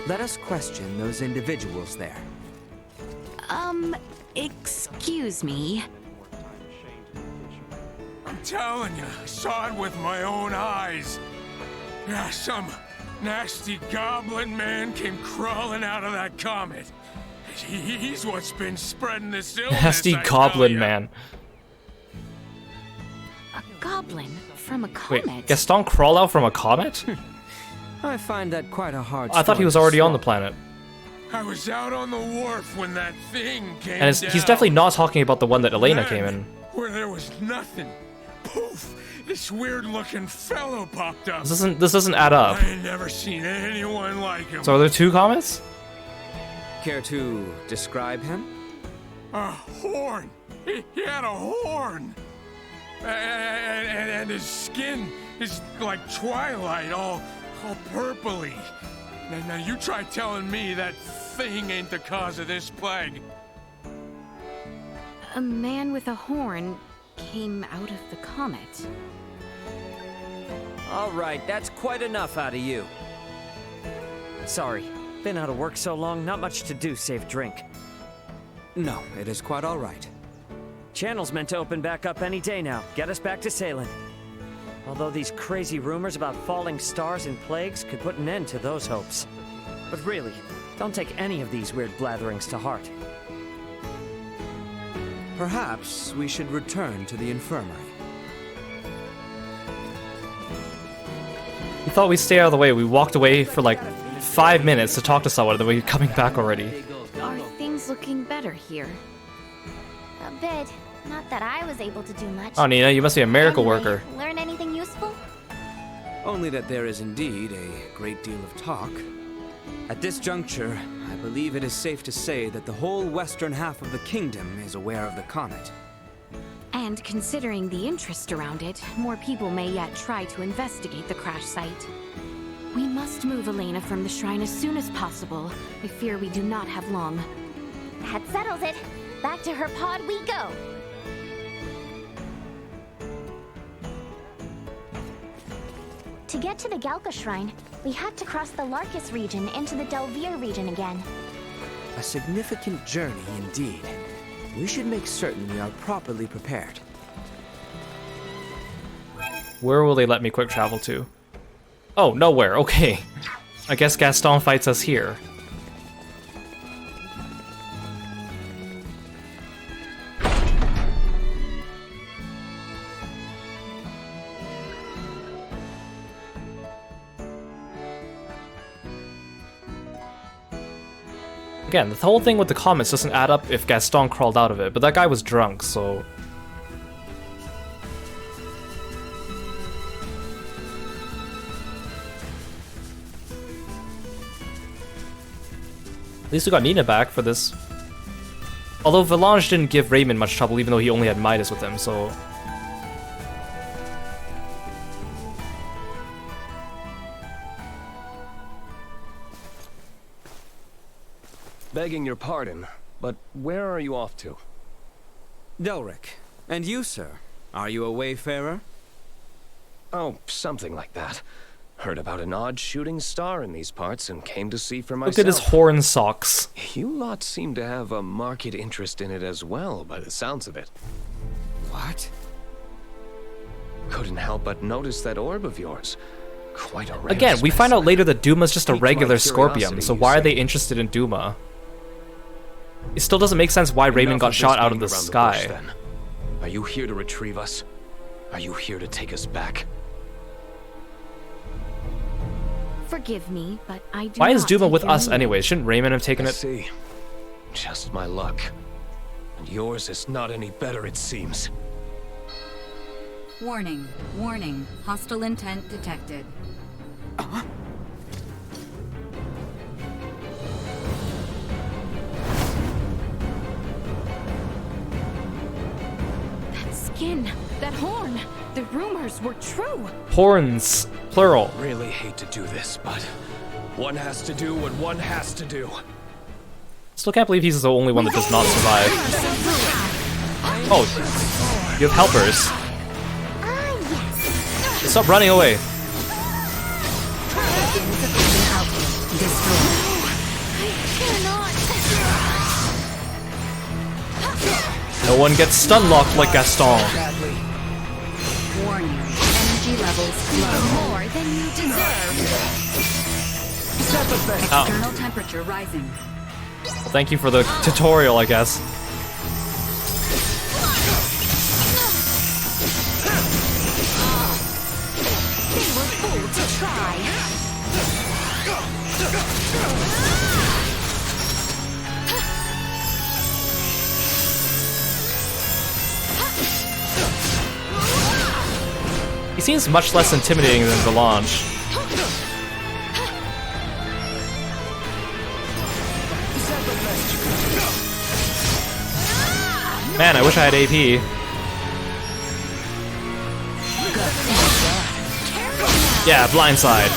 Let us question those individuals there. Excuse me. I'm telling you, I saw it with my own eyes. Yeah, some nasty goblin man came crawling out of that comet. He's what's been spreading this illness. Nasty goblin man. A goblin from a comet? Wait, Gaston crawl out from a comet? I find that quite a hard I thought he was already on the planet. I was out on the wharf when that thing came And he's definitely not talking about the one that Elena came in. Where there was nothing. Poof! This weird-looking fellow popped up. This doesn't add up. I ain't never seen anyone like him. So are there two comets? Care to describe him? A horn. He had a horn. And his skin is like twilight, all purpley. Now you try telling me that thing ain't the cause of this plague. A man with a horn came out of the comet. All right, that's quite enough out of you. Sorry, been out of work so long, not much to do save drink. No, it is quite all right. Channel's meant to open back up any day now. Get us back to sailing. Although these crazy rumors about falling stars and plagues could put an end to those hopes. But really, don't take any of these weird blatherings to heart. Perhaps we should return to the infirmary. We thought we'd stay out of the way. We walked away for like 5 minutes to talk to someone, and then we're coming back already. Are things looking better here? A bit. Not that I was able to do much. Oh, Nina, you must be a miracle worker. Learn anything useful? Only that there is indeed a great deal of talk. At this juncture, I believe it is safe to say that the whole western half of the kingdom is aware of the comet. And considering the interest around it, more people may yet try to investigate the crash site. We must move Elena from the shrine as soon as possible. I fear we do not have long. That settles it. Back to her pod we go. To get to the Galka Shrine, we had to cross the Larkus region into the Delvir region again. A significant journey indeed. We should make certain we are properly prepared. Where will they let me quick travel to? Oh, nowhere. Okay. I guess Gaston fights us here. Again, the whole thing with the comets doesn't add up if Gaston crawled out of it, but that guy was drunk, so... At least we got Nina back for this. Although Valange didn't give Raymond much trouble, even though he only had Midas with him, so... Begging your pardon, but where are you off to? Delric. And you, sir? Are you a wayfarer? Oh, something like that. Heard about an odd shooting star in these parts and came to see for myself. Look at his horn socks. You lot seem to have a marked interest in it as well, by the sounds of it. What? Couldn't help but notice that orb of yours. Quite a rare Again, we find out later that Duma's just a Piqued my regular curiosity, Scorpion, so you why are say. they interested in Duma? It still doesn't make sense why Raymond got Enough of shot this out of beating the around sky. bush, then. Are you here to retrieve us? Are you here to take us back? Forgive me, but I do Why is not Duma take with your us meaning. anyway? Shouldn't Raymond have taken I it? see. Just my luck. And yours is not any better, it seems. Warning, warning. Hostile intent detected. That skin, that horn, the rumors were true. Horns, plural. Really hate to do this, but one has to do what one has to do. Still can't believe he's the only one that does not survive. Oh, you have helpers. Stop running away. No one gets stun locked like Gaston. Warning, energy levels low. More than you deserve. Ow. External temperature rising. Well, thank you for the tutorial, I guess. They were fools to try. He seems much less intimidating than Valanche. Man, I wish I had AP. Yeah, blindside.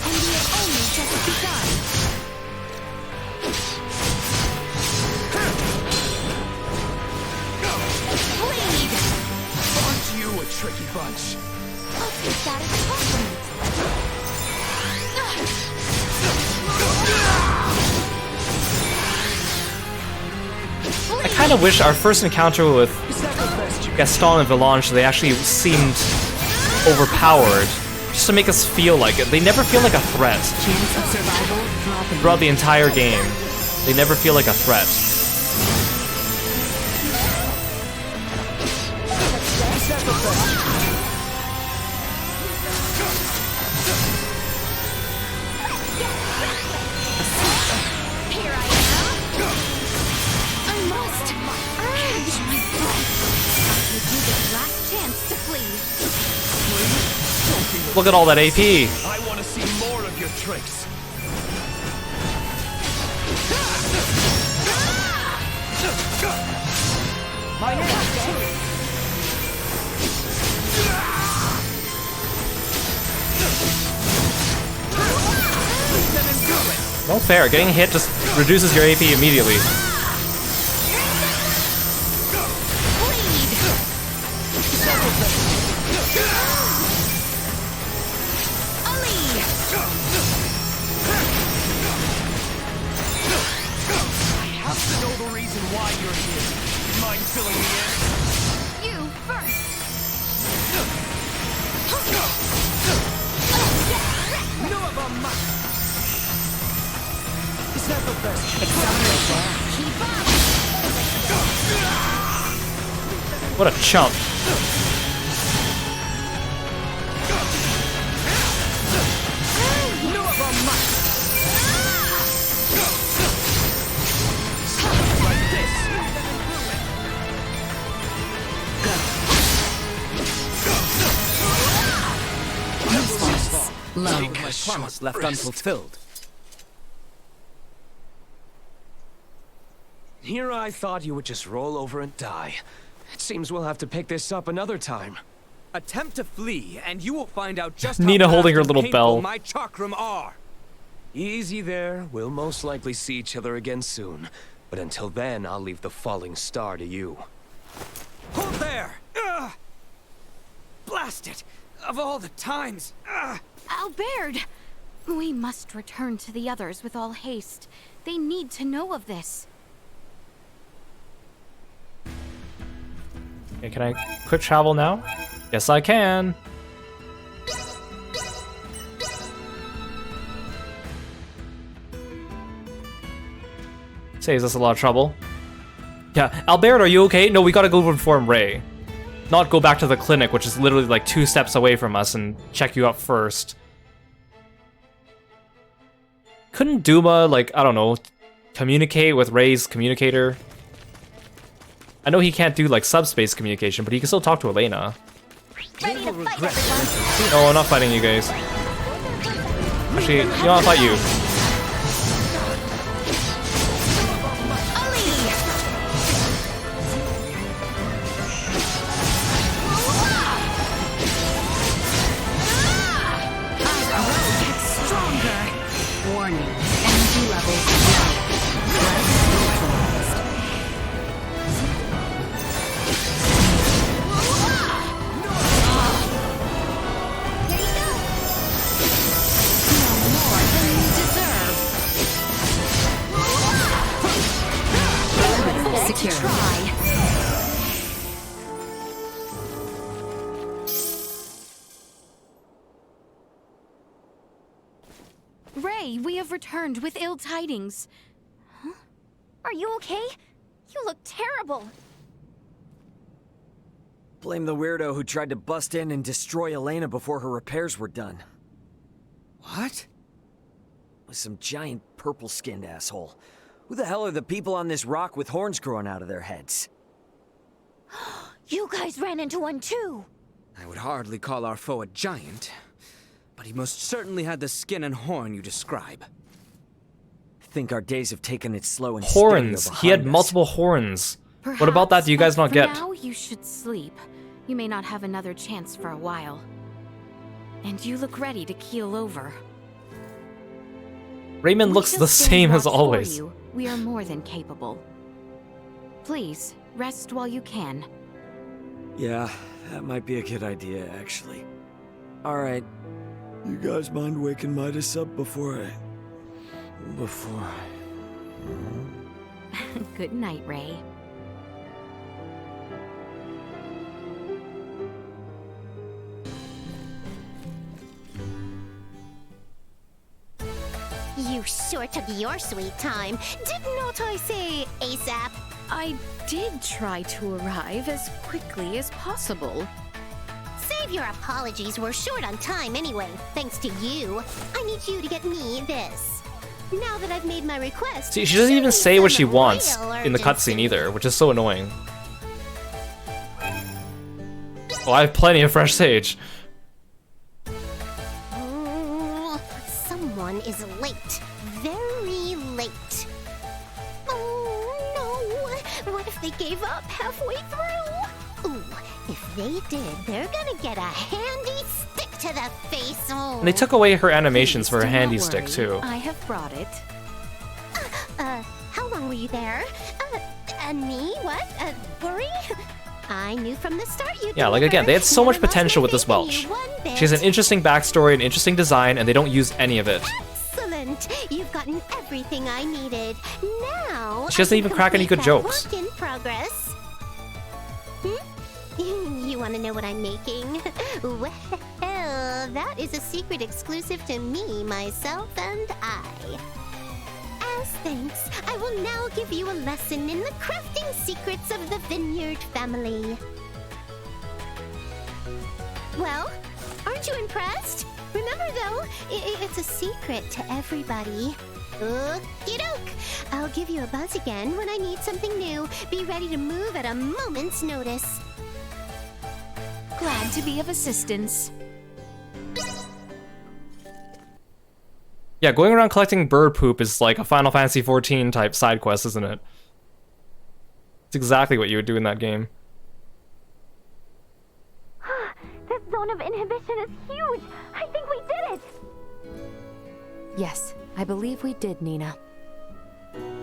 And we have only just begun. Bleed! Aren't you a tricky bunch? I'll take that as a compliment. I kind of wish our first encounter with Gaston and Valanche, they actually seemed overpowered. Just to make us feel like it. They never feel like a threat. Throughout the entire game, they never feel like a threat. Here I am. I must catch my breath. I'll give you this last chance to flee. Look at all that AP. I want to see more of your tricks. My name No fair. Getting hit just reduces your AP immediately. I have to know the reason why you're here. Mind filling me in? You first. No of them must. Is that the best? Keep up. What a chump. No of them must. Low. My promise left unfulfilled. Here I thought you would just roll over and die. It seems we'll have to pick this up another time. Attempt to flee, and you will find out just Nina how holding her fast and little painful bell. my chakram are. Easy there. We'll most likely see each other again soon. But until then, I'll leave the falling star to you. Hold there! Ugh. Blast it! Of all the times! Ugh. Albert! We must return to the others with all haste. They need to know of this. Okay, can I quick travel now? Yes, I can. Saves us a lot of trouble. Yeah, Albert, are you okay? No, we gotta go inform Ray. Not go back to the clinic, which is literally like 2 steps away from us, and check you up first. Couldn't Duma, like, I don't know, communicate with Ray's communicator? I know he can't do, like, subspace communication, but he can still talk to Elena. Ready to fight, everyone. No, I'm not fighting you guys. Actually, you know, I'll fight you. Warning, energy levels low. Secure. Ray, we have returned with ill tidings. Huh? Are you okay? You look terrible. Blame the weirdo who tried to bust in and destroy Elena before her repairs were done. What? Was some giant purple-skinned asshole. Who the hell are the people on this rock with horns growing out of their heads? You guys ran into one too. I would hardly call our foe a giant, but he most certainly had the skin and horn you describe. I think our days have taken it slow and Horns. steady He had behind us. multiple horns. Perhaps, What about that? Do you guys but not for get? now, you should sleep. You may not have another chance for a while. And you look ready to keel over. Raymond We looks shall the stand same as watch for always. you. We are more than capable. Please, rest while you can. Yeah, that might be a good idea, actually. Alright. You guys mind waking Midas up before I... Good night, Ray. You sure took your sweet time. Did not I say ASAP? I did try to arrive as quickly as possible. Save your apologies. We're short on time anyway, thanks to you. I need you to get me this. Now that I've made my request... See, she doesn't even say what she wants real in the cutscene either, which is so annoying. Oh, I have plenty of fresh sage. Someone is late. Very late. Oh no! What if they gave up halfway through? Ooh, if they did, they're gonna get a handy stick to the face. Oh. And they took away her animations for her Do not handy worry. stick too. I have brought it. How long were you there? Me? What? Worry? I knew from the start you'd Yeah, like deliver. again, they had so much Never lost potential my with this faith in Welsh. you one bit. She has an interesting backstory, an interesting design, and they don't use any of it. Excellent! You've gotten everything I needed. Now She doesn't I even can crack any complete good that jokes. Work in progress. You want to know what I'm making? Well, that is a secret exclusive to me, myself, and I. As thanks, I will now give you a lesson in the crafting secrets of the Vineyard family. Well, aren't you impressed? Remember though, it's a secret to everybody. Okie doke! I'll give you a buzz again when I need something new. Be ready to move at a moment's notice. Glad to be of assistance. Yeah, going around collecting bird poop is like a Final Fantasy XIV type side quest, isn't it? It's exactly what you would do in that game. This zone of inhibition is huge! I think we did it! Yes, I believe we did, Nina.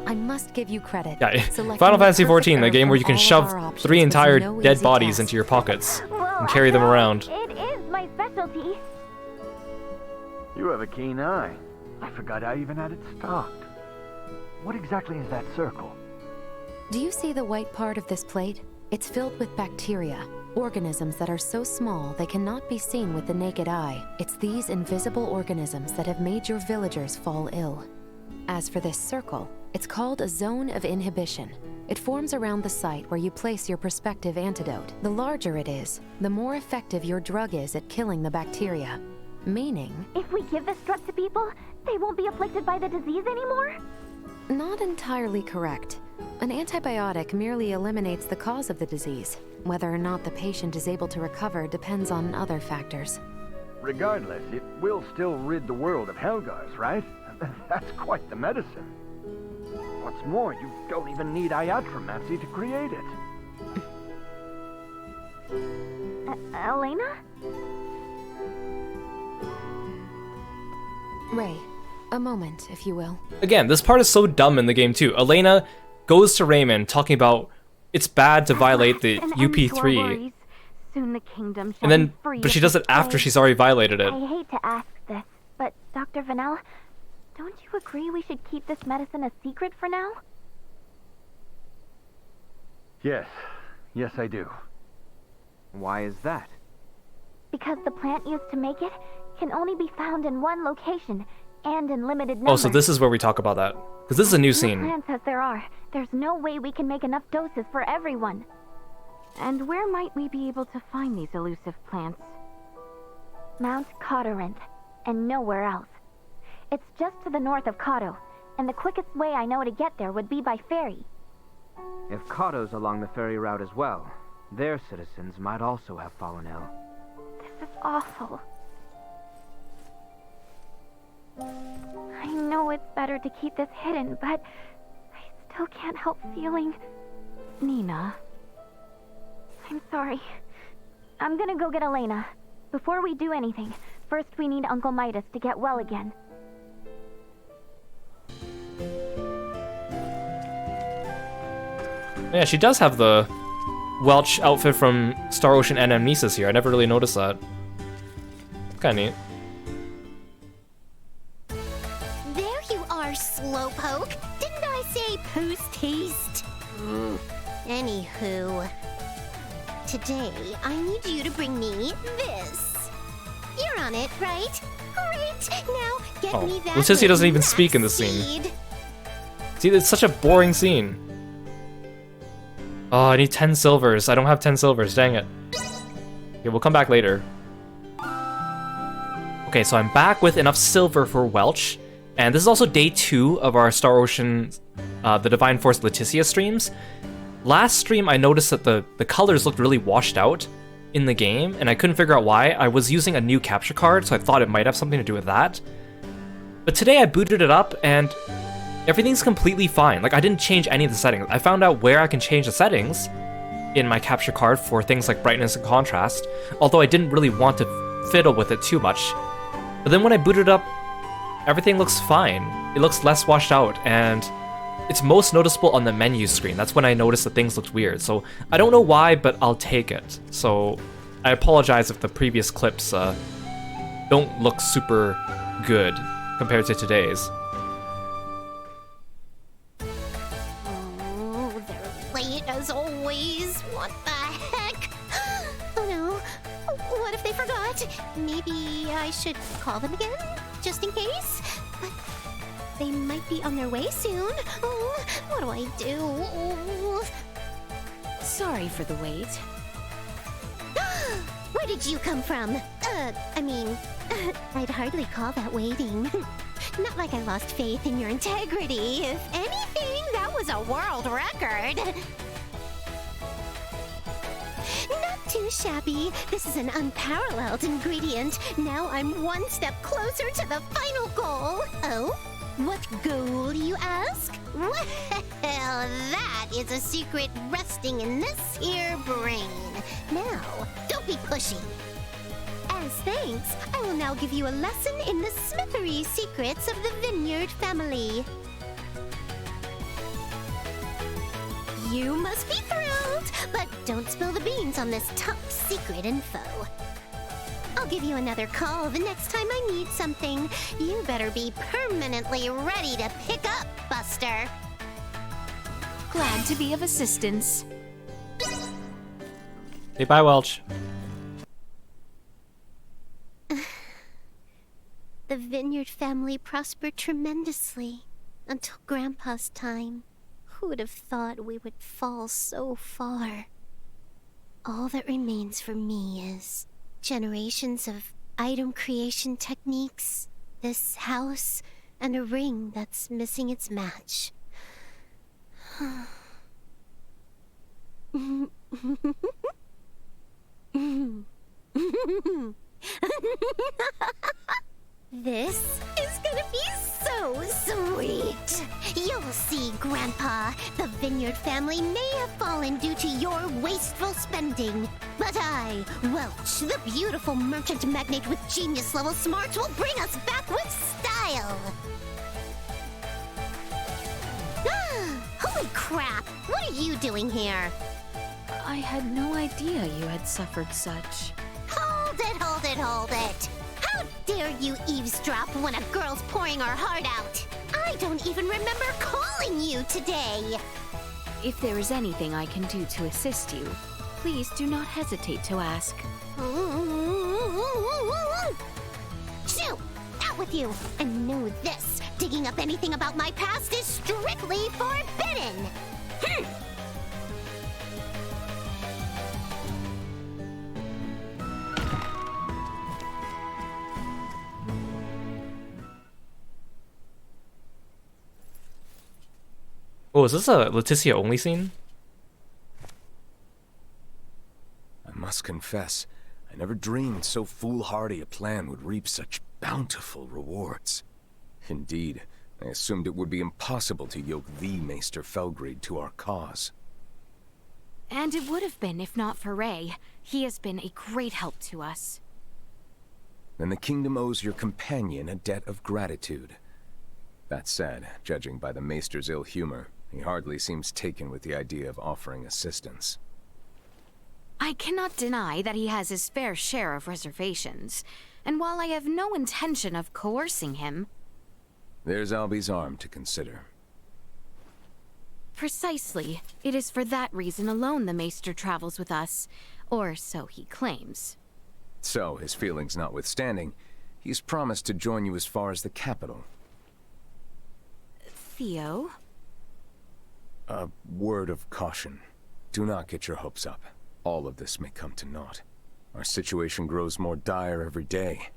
I must give you credit. Yeah, Selecting Final the Fantasy perfect XIV, the herb game where from you can all of shove our options 3 was entire no dead easy bodies task. into your pockets and carry them around. It is my specialty. You have a keen eye. I forgot I even had it stocked. What exactly is that circle? Do you see the white part of this plate? It's filled with bacteria, organisms that are so small they cannot be seen with the naked eye. It's these invisible organisms that have made your villagers fall ill. As for this circle, it's called a zone of inhibition. It forms around the site where you place your prospective antidote. The larger it is, the more effective your drug is at killing the bacteria. Meaning... If we give this drug to people, they won't be afflicted by the disease anymore? Not entirely correct. An antibiotic merely eliminates the cause of the disease. Whether or not the patient is able to recover depends on other factors. Regardless, it will still rid the world of Helgars, right? That's quite the medicine. What's more, you don't even need iatromancy to create it. Elena? Ray, a moment, if you will. Again, this part is so dumb in the game too. Elena goes to Raymond talking about it's bad to violate the UP3. Soon the kingdom shall And then, be free but she of does this it after plague. she's already violated it. I hate to ask this, but Dr. Vanel, don't you agree we should keep this medicine a secret for now? Yes. Yes, I do. Why is that? Because the plant used to make it can only be found in one location and in limited Oh, numbers. so this is where we talk about that. Because this is a new scene. Plants as there are, there's no way we can make enough doses for everyone. And where might we be able to find these elusive plants? Mount Cotteranth, and nowhere else. It's just to the north of Kato, and the quickest way I know to get there would be by ferry. If Kato's along the ferry route as well, their citizens might also have fallen ill. This is awful. I know it's better to keep this hidden, but I still can't help feeling... Nina. I'm sorry. I'm gonna go get Elena. Before we do anything, first we need Uncle Midas to get well again. Yeah, she does have the Welch outfit from Star Ocean and Amnesis here. I never really noticed that. Kinda neat. There you are, Slowpoke. Didn't I say post-haste? Anywho, today I need you to bring me this. You're on it, right? Great. Now get me that. Laeticia doesn't even max speak in this scene. speed. See, it's such a boring scene. Oh, I need 10 silvers. I don't have 10 silvers, dang it. Okay, we'll come back later. Okay, so I'm back with enough silver for Welch. And this is also day 2 of our Star Ocean, the Divine Force Laeticia streams. Last stream, I noticed that the colors looked really washed out in the game, and I couldn't figure out why. I was using a new capture card, so I thought it might have something to do with that. But today I booted it up, and everything's completely fine. Like, I didn't change any of the settings. I found out where I can change the settings in my capture card for things like brightness and contrast, although I didn't really want to fiddle with it too much. But then when I booted up, everything looks fine. It looks less washed out, and it's most noticeable on the menu screen. That's when I noticed that things looked weird. So I don't know why, but I'll take it. So I apologize if the previous clips don't look super good compared to today's. Oh, they're late as always. What the heck? Oh no. What if they forgot? Maybe I should call them again, just in case? But they might be on their way soon. Oh, what do I do? Oh. Sorry for the wait. Where did you come from? I mean, I'd hardly call that waiting. Not like I lost faith in your integrity. If anything, that was a world record. Not too shabby. This is an unparalleled ingredient. Now I'm one step closer to the final goal. Oh? What goal, you ask? Well, that is a secret resting in this here brain. Now, don't be pushy. As thanks, I will now give you a lesson in the smithery secrets of the Vineyard family. You must be thrilled, but don't spill the beans on this top secret info. I'll give you another call the next time I need something. You better be permanently ready to pick up, Buster. Glad to be of assistance. Hey, bye, Welch. The Vineyard family prospered tremendously until Grandpa's time. Who would have thought we would fall so far? All that remains for me is generations of item creation techniques, this house, and a ring that's missing its match. This is gonna be so sweet! You'll see, Grandpa. The Vineyard family may have fallen due to your wasteful spending. But I, Welch, the beautiful merchant magnate with genius-level smarts, will bring us back with style! Holy crap! What are you doing here? I had no idea you had suffered such. Hold it, hold it, hold it! How dare you eavesdrop when a girl's pouring her heart out? I don't even remember calling you today! If there is anything I can do to assist you, please do not hesitate to ask. Shoo! Out with you! And know this, digging up anything about my past is strictly forbidden! Oh, is this a Laeticia only scene? I must confess, I never dreamed so foolhardy a plan would reap such bountiful rewards. Indeed, I assumed it would be impossible to yoke the Maester Felgreid to our cause. And it would have been if not for Ray. He has been a great help to us. Then the kingdom owes your companion a debt of gratitude. That said, judging by the Maester's ill humor, he hardly seems taken with the idea of offering assistance. I cannot deny that he has his fair share of reservations, and while I have no intention of coercing him... There's Albie's arm to consider. Precisely. It is for that reason alone the Maester travels with us, or so he claims. So, his feelings notwithstanding, he's promised to join you as far as the capital. Theo? A word of caution. Do not get your hopes up. All of this may come to naught. Our situation grows more dire every day.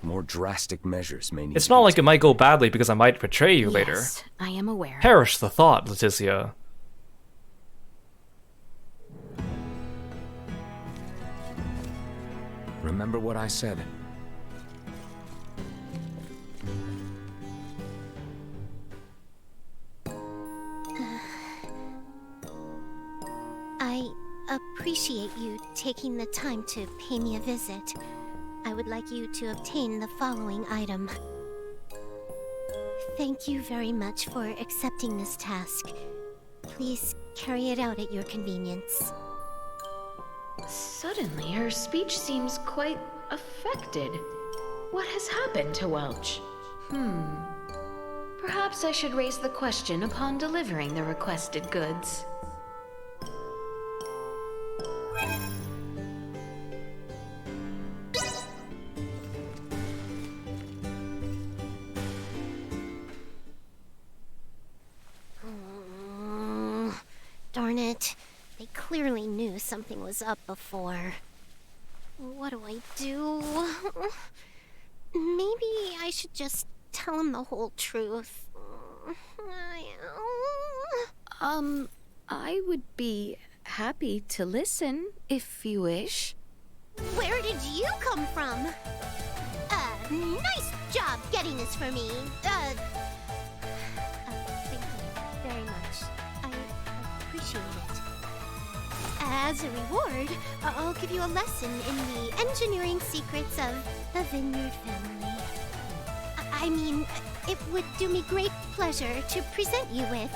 More drastic measures may need It's not like it might go badly because I might betray you later. Yes, I am aware. Perish the thought, Laeticia. Remember what I said. I appreciate you taking the time to pay me a visit. I would like you to obtain the following item. Thank you very much for accepting this task. Please carry it out at your convenience. Suddenly, her speech seems quite affected. What has happened to Welch? Perhaps I should raise the question upon delivering the requested goods. Darn it. They clearly knew something was up before. What do I do? Maybe I should just tell him the whole truth. I would be happy to listen, if you wish. Where did you come from? Nice job getting this for me. Thank you very much. I appreciate it. As a reward, I'll give you a lesson in the engineering secrets of the Vineyard family. I mean, it would do me great pleasure to present you with.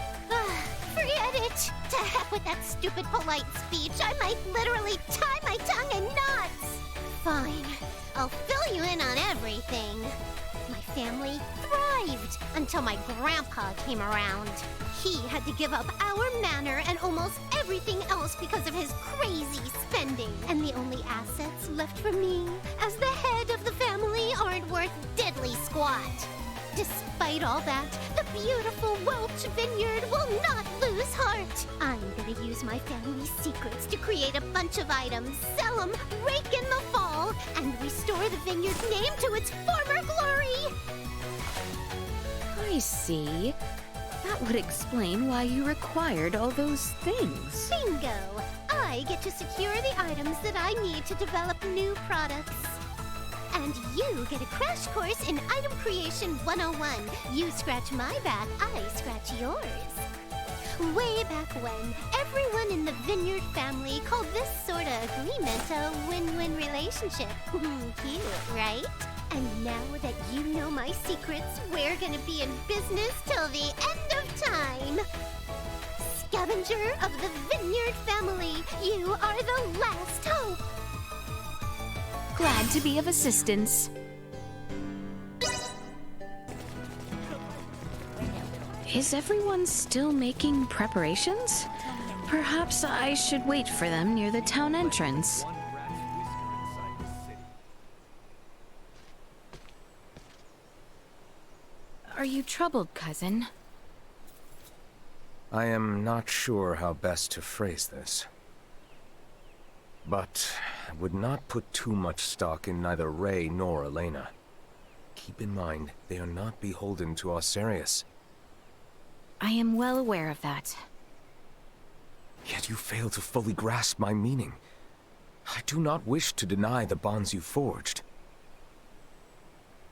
Forget it! To heck with that stupid polite speech. I might literally tie my tongue in knots! Fine. I'll fill you in on everything. My family thrived until my grandpa came around. He had to give up our manor and almost everything else because of his crazy spending. And the only assets left for me as the head of the family aren't worth diddly squat. Despite all that, the beautiful Welch vineyard will not lose heart. I'm gonna use my family's secrets to create a bunch of items, sell them, rake in the fall, and restore the vineyard's name to its former glory. I see. That would explain why you required all those things. Bingo! I get to secure the items that I need to develop new products. And you get a crash course in Item Creation 101. You scratch my back, I scratch yours. Way back when, everyone in the Vineyard family called this sort of agreement a win-win relationship. Cute, right? And now that you know my secrets, we're gonna be in business till the end of time. Scavenger of the Vineyard family, you are the last hope. Glad to be of assistance. Is everyone still making preparations? Perhaps I should wait for them near the town entrance. Are you troubled, cousin? I am not sure how best to phrase this. But I would not put too much stock in neither Ray nor Elena. Keep in mind, they are not beholden to Osirius. I am well aware of that. Yet you fail to fully grasp my meaning. I do not wish to deny the bonds you forged.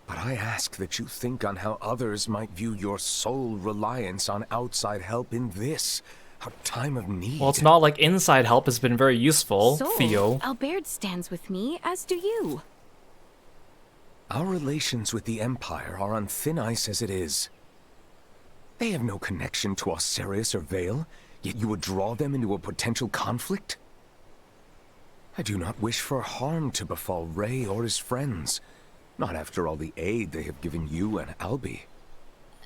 But I ask that you think on how others might view your sole reliance on outside help in this, our time of need. Well, it's not like inside help has been very useful, So, Theo. Albert stands with me, as do you. Our relations with the Empire are on thin ice as it is. They have no connection to Osirius or Vale, yet you would draw them into a potential conflict? I do not wish for harm to befall Ray or his friends, not after all the aid they have given you and Albie.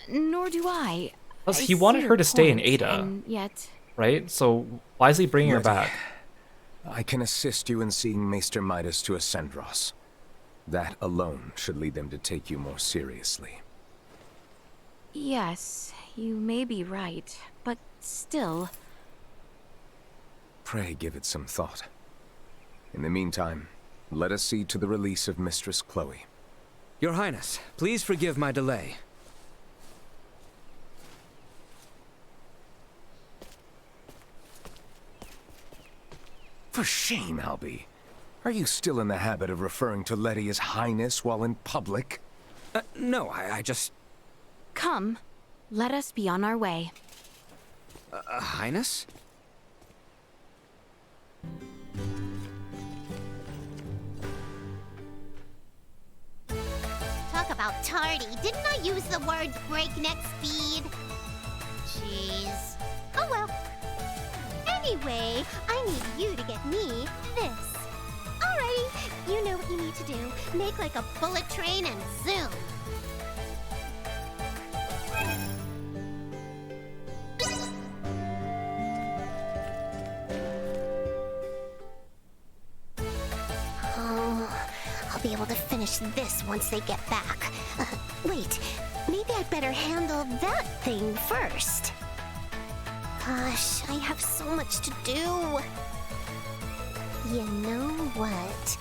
Nor do I. Plus, I he see wanted your her to stay in point, Ada, and yet... right? So why is he bringing her Ready. back? I can assist you in seeing Maester Midas to Ascendros. That alone should lead them to take you more seriously. Yes, you may be right, but still... Pray give it some thought. In the meantime, let us see to the release of Mistress Chloe. Your Highness, please forgive my delay. For shame, Albie. Are you still in the habit of referring to Letty as Highness while in public? No, I just... Come, let us be on our way. Highness? Talk about tardy. Didn't I use the words breakneck speed? Jeez. Oh well. Anyway, I need you to get me this. Alrighty, you know what you need to do. Make like a bullet train and zoom. Oh, I'll be able to finish this once they get back. Wait, maybe I'd better handle that thing first. Gosh, I have so much to do. You know what?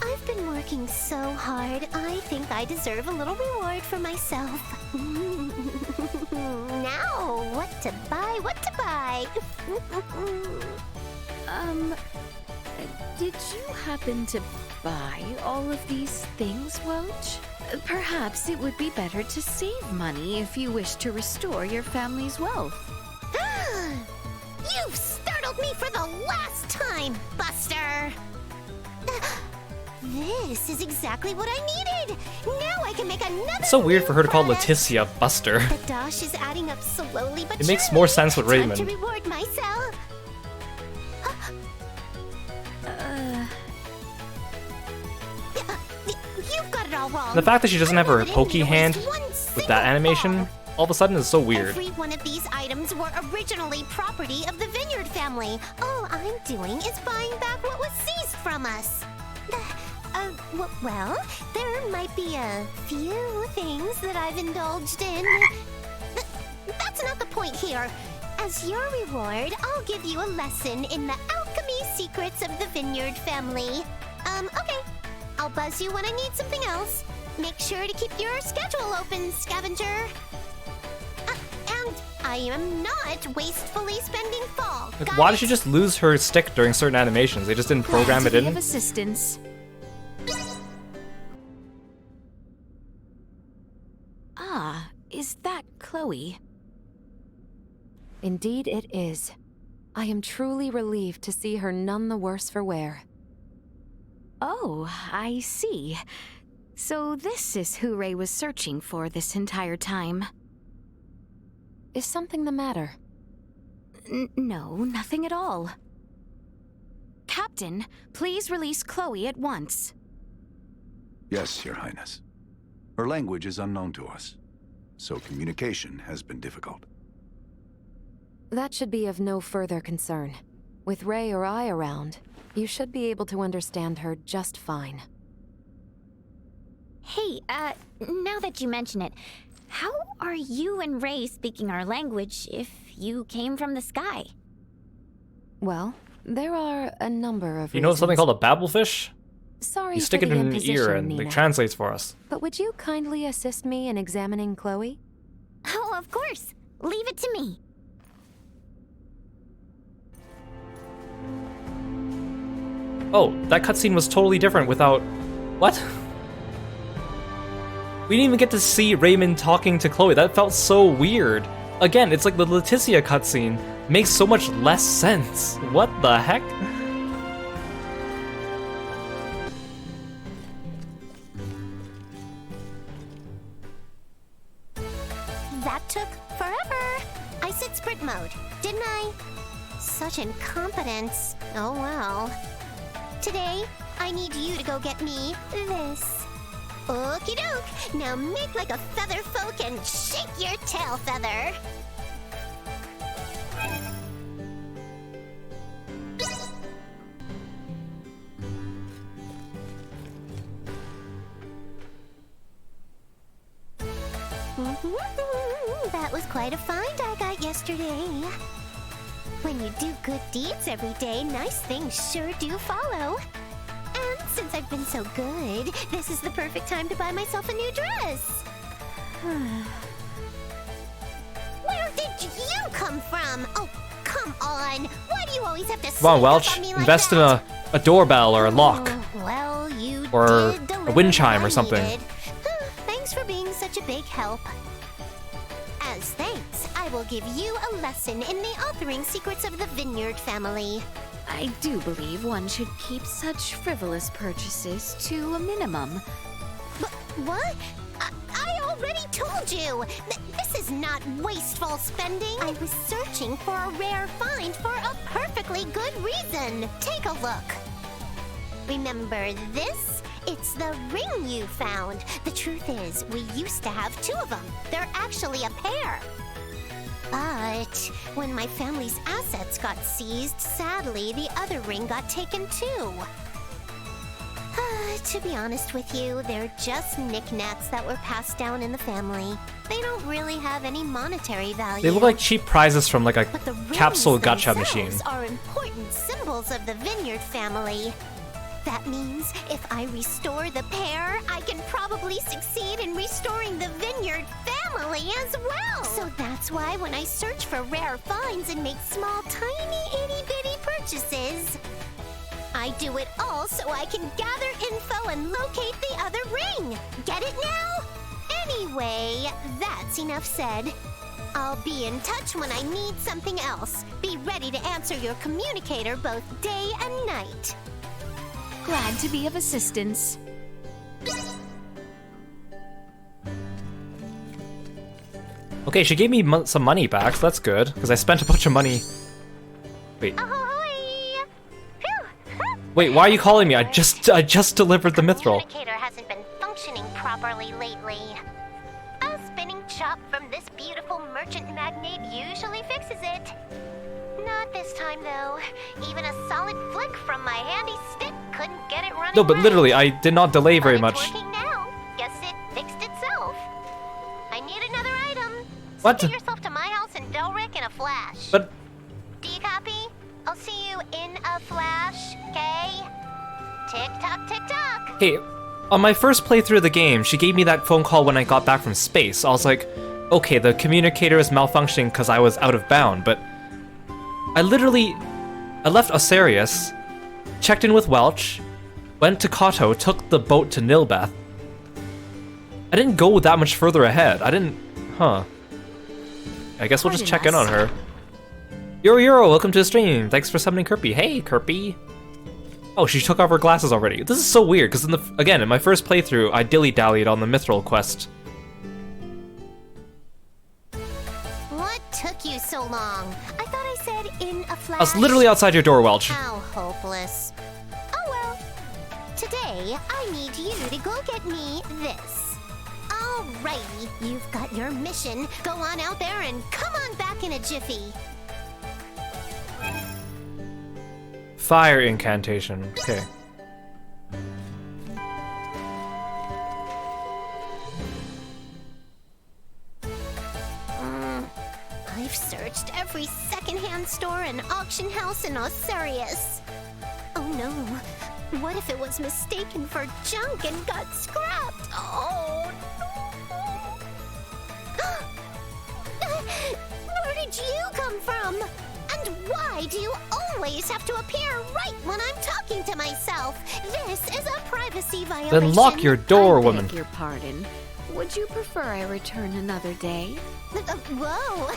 I've been working so hard, I think I deserve a little reward for myself. Now, what to buy, what to buy? Did you happen to buy all of these things, Welch? Perhaps it would be better to save money if you wish to restore your family's wealth. You've startled me for the last time, Buster! This is exactly what I needed! Now I can make another. It's so weird for her to call product. Laeticia Buster. The dosh is adding up slowly but It makes more sense with Time Raymond. to reward myself. You've got it all wrong. The fact that she doesn't have her I pokey wanted hand to notice one with that animation, all of a sudden is so weird. Every one of these items were originally property of the Vineyard family. All I'm doing is buying back what was seized from us. Well, there might be a few things that I've indulged in. That's not the point here. As your reward, I'll give you a lesson in the alchemy secrets of the Vineyard family. Okay. I'll buzz you when I need something else. Make sure to keep your schedule open, scavenger. And I am not wastefully spending fall. Like, why did she just lose her stick during certain animations? They just didn't program it in? Glad to be of assistance. Ah, is that Chloe? Indeed it is. I am truly relieved to see her none the worse for wear. Oh, I see. So this is who Ray was searching for this entire time. Is something the matter? No, nothing at all. Captain, please release Chloe at once. Yes, Your Highness. Her language is unknown to us, so communication has been difficult. That should be of no further concern. With Ray or I around, you should be able to understand her just fine. Hey, now that you mention it, how are you and Ray speaking our language if you came from the sky? Well, there are a number of You know something called a babblefish? Sorry You stick it in an ear and it translates for us. But would you kindly assist me in examining Chloe? Oh, of course. Leave it to me. Oh, that cutscene was totally different without... What? We didn't even get to see Raymond talking to Chloe. That felt so weird. Again, it's like the Laeticia cutscene. Makes so much less sense. What the heck? That took forever. I said sprint mode, didn't I? Such incompetence. Oh well. Today, I need you to go get me this. Okie doke. Now make like a feather folk and shake your tail feather. That was quite a find I got yesterday. When you do good deeds every day, nice things sure do follow. And since I've been so good, this is the perfect time to buy myself a new dress. Where did you come from? Oh, come on. Why do you always have to Come on, sneak Welch. up on me like Invest in that? a doorbell or a lock. Well, you Or did a deliver wind chime what or I something. needed. Thanks for being such a big help. As thanks, I will give you a lesson in the authoring secrets of the Vineyard family. I do believe one should keep such frivolous purchases to a minimum. What? I already told you! This is not wasteful spending! I was searching for a rare find for a perfectly good reason! Take a look! Remember this? It's the ring you found. The truth is, we used to have two of them. They're actually a pair. But when my family's assets got seized, sadly, the other ring got taken too. To be honest with you, they're just knickknacks that were passed down in the family. They don't really have any monetary value. They look like cheap prizes from like a But the rings capsule gacha themselves machine. are important symbols of the Vineyard family. That means if I restore the pair, I can probably succeed in restoring the Vineyard family as well. So that's why when I search for rare finds and make small, tiny, itty-bitty purchases, I do it all so I can gather info and locate the other ring. Get it now? Anyway, that's enough said. I'll be in touch when I need something else. Be ready to answer your communicator both day and night. Glad to be of assistance. Okay, she gave me some money back, so that's good, because I spent a bunch of money. Wait. Wait, why are you calling me? I just delivered the mithril. Communicator hasn't been functioning properly lately. A spinning chop from this beautiful merchant magnate usually fixes it. Not this time, though. Even a solid flick from my handy stick couldn't get it running. No, but right. literally, I did not delay very much. It's working now. Guess it fixed itself. I need another item. What? So get yourself to my house in Delric in a flash. But Do you copy? I'll see you in a flash, okay? Tick tock, tick tock. hey, on my first playthrough of the game, she gave me that phone call when I got back from space. I was like, okay, the communicator is malfunctioning because I was out of bound, but I left Osarius, checked in with Welch, went to Kato, took the boat to Nilbeth. I didn't go that much further ahead. I guess we'll just check in on her. Euro, welcome to the stream. Thanks for summoning Kirby. Hey, Kirby. Oh, she took off her glasses already. This is so weird, because in my first playthrough, I dilly-dallied on the Mithril quest. What took you so long? I thought I said in a flash. I was literally outside your door, Welch. How hopeless. Oh well. Today, I need you to go get me this. Alrighty, you've got your mission. Go on out there and come on back in a jiffy. Fire incantation. Okay. I've searched every secondhand store and auction house in Osarius. Oh no. What if it was mistaken for junk and got scrapped? Oh no. Where did you come from? And why do you always have to appear right when I'm talking to myself? This is a privacy violation. Then lock your door, I woman. beg your pardon. Would you prefer I return another day? Whoa!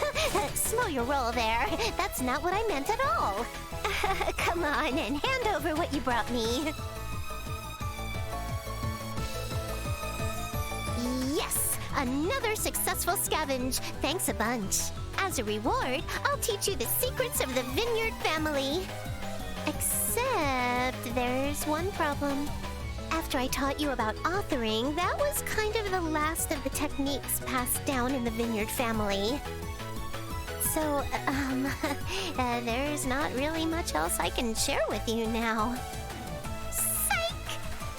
Slow your roll there. That's not what I meant at all. Come on and hand over what you brought me. Yes! Another successful scavenge. Thanks a bunch. As a reward, I'll teach you the secrets of the Vineyard family. Except there's one problem. After I taught you about authoring, that was kind of the last of the techniques passed down in the Vineyard family. So, there's not really much else I can share with you now. Psych!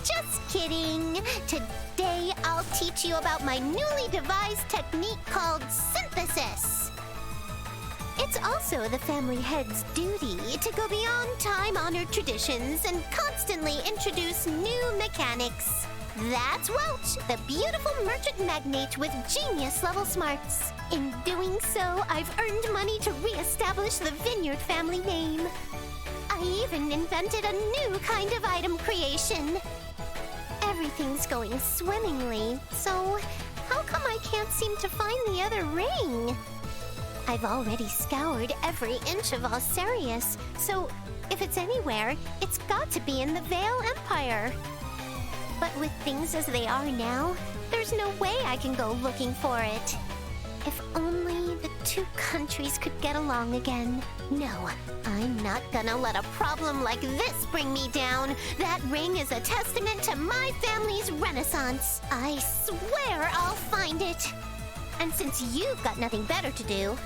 Just kidding! Today I'll teach you about my newly devised technique called synthesis. It's also the family head's duty to go beyond time-honored traditions and constantly introduce new mechanics. That's Welch, the beautiful merchant magnate with genius-level smarts. In doing so, I've earned money to re-establish the Vineyard family name. I even invented a new kind of item creation. Everything's going swimmingly, so how come I can't seem to find the other ring? I've already scoured every inch of Osarius, so if it's anywhere, it's got to be in the Vale Empire. But with things as they are now, there's no way I can go looking for it. If only the two countries could get along again. No, I'm not gonna let a problem like this bring me down. That ring is a testament to my family's renaissance. I swear I'll find it. And since you've got nothing better to do,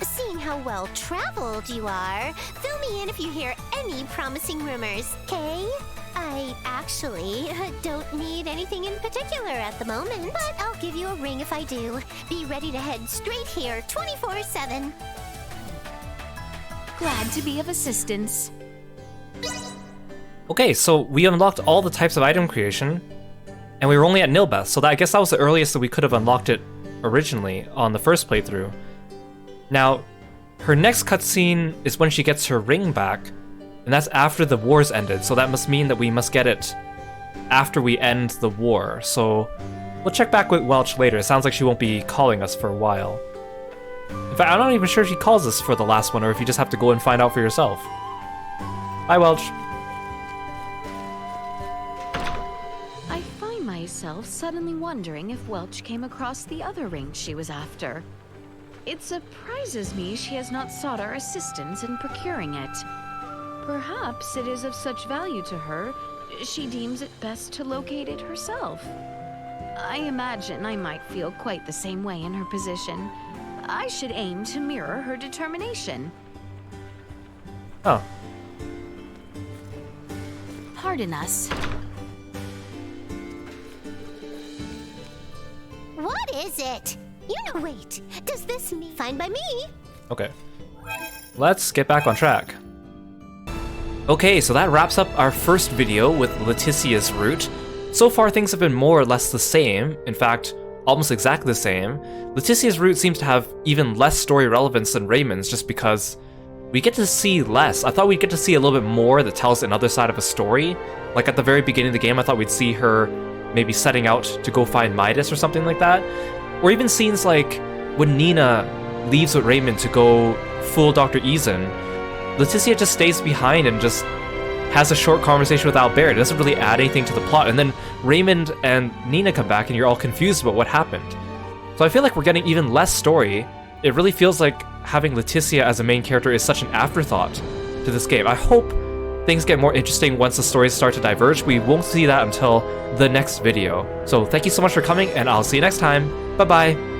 seeing how well-traveled you are, fill me in if you hear any promising rumors, okay? I actually don't need anything in particular at the moment, but I'll give you a ring if I do. Be ready to head straight here 24/7. Glad to be of assistance. Okay, so we unlocked all the types of item creation, and we were only at Nilbeth, so I guess that was the earliest that we could have unlocked it originally on the first playthrough. Now, her next cutscene is when she gets her ring back, and that's after the war's ended, so that must mean that we must get it after we end the war. So we'll check back with Welch later. It sounds like she won't be calling us for a while. In fact, I'm not even sure if she calls us for the last one, or if you just have to go and find out for yourself. Bye, Welch. I find myself suddenly wondering if Welch came across the other ring she was after. It surprises me she has not sought our assistance in procuring it. Perhaps it is of such value to her, she deems it best to locate it herself. I imagine I might feel quite the same way in her position. I should aim to mirror her determination. Oh. pardon us. What is it? You know, wait. Does this mean fine by me? Okay. Let's get back on track. Okay, so that wraps up our first video with Laeticia's route. So far, things have been more or less the same. In fact, almost exactly the same. Laeticia's route seems to have even less story relevance than Raymond's just because we get to see less. I thought we'd get to see a little bit more that tells another side of a story. Like at the very beginning of the game, I thought we'd see her maybe setting out to go find Midas or something like that. Or even scenes like when Nina leaves with Raymond to go fool Dr. Eason. Laeticia just stays behind and just has a short conversation with Albert. It doesn't really add anything to the plot. And then Raymond and Nina come back and you're all confused about what happened. So I feel like we're getting even less story. It really feels like having Laeticia as a main character is such an afterthought to this game. I hope things get more interesting once the stories start to diverge. We won't see that until the next video. So thank you so much for coming, and I'll see you next time. Bye-bye.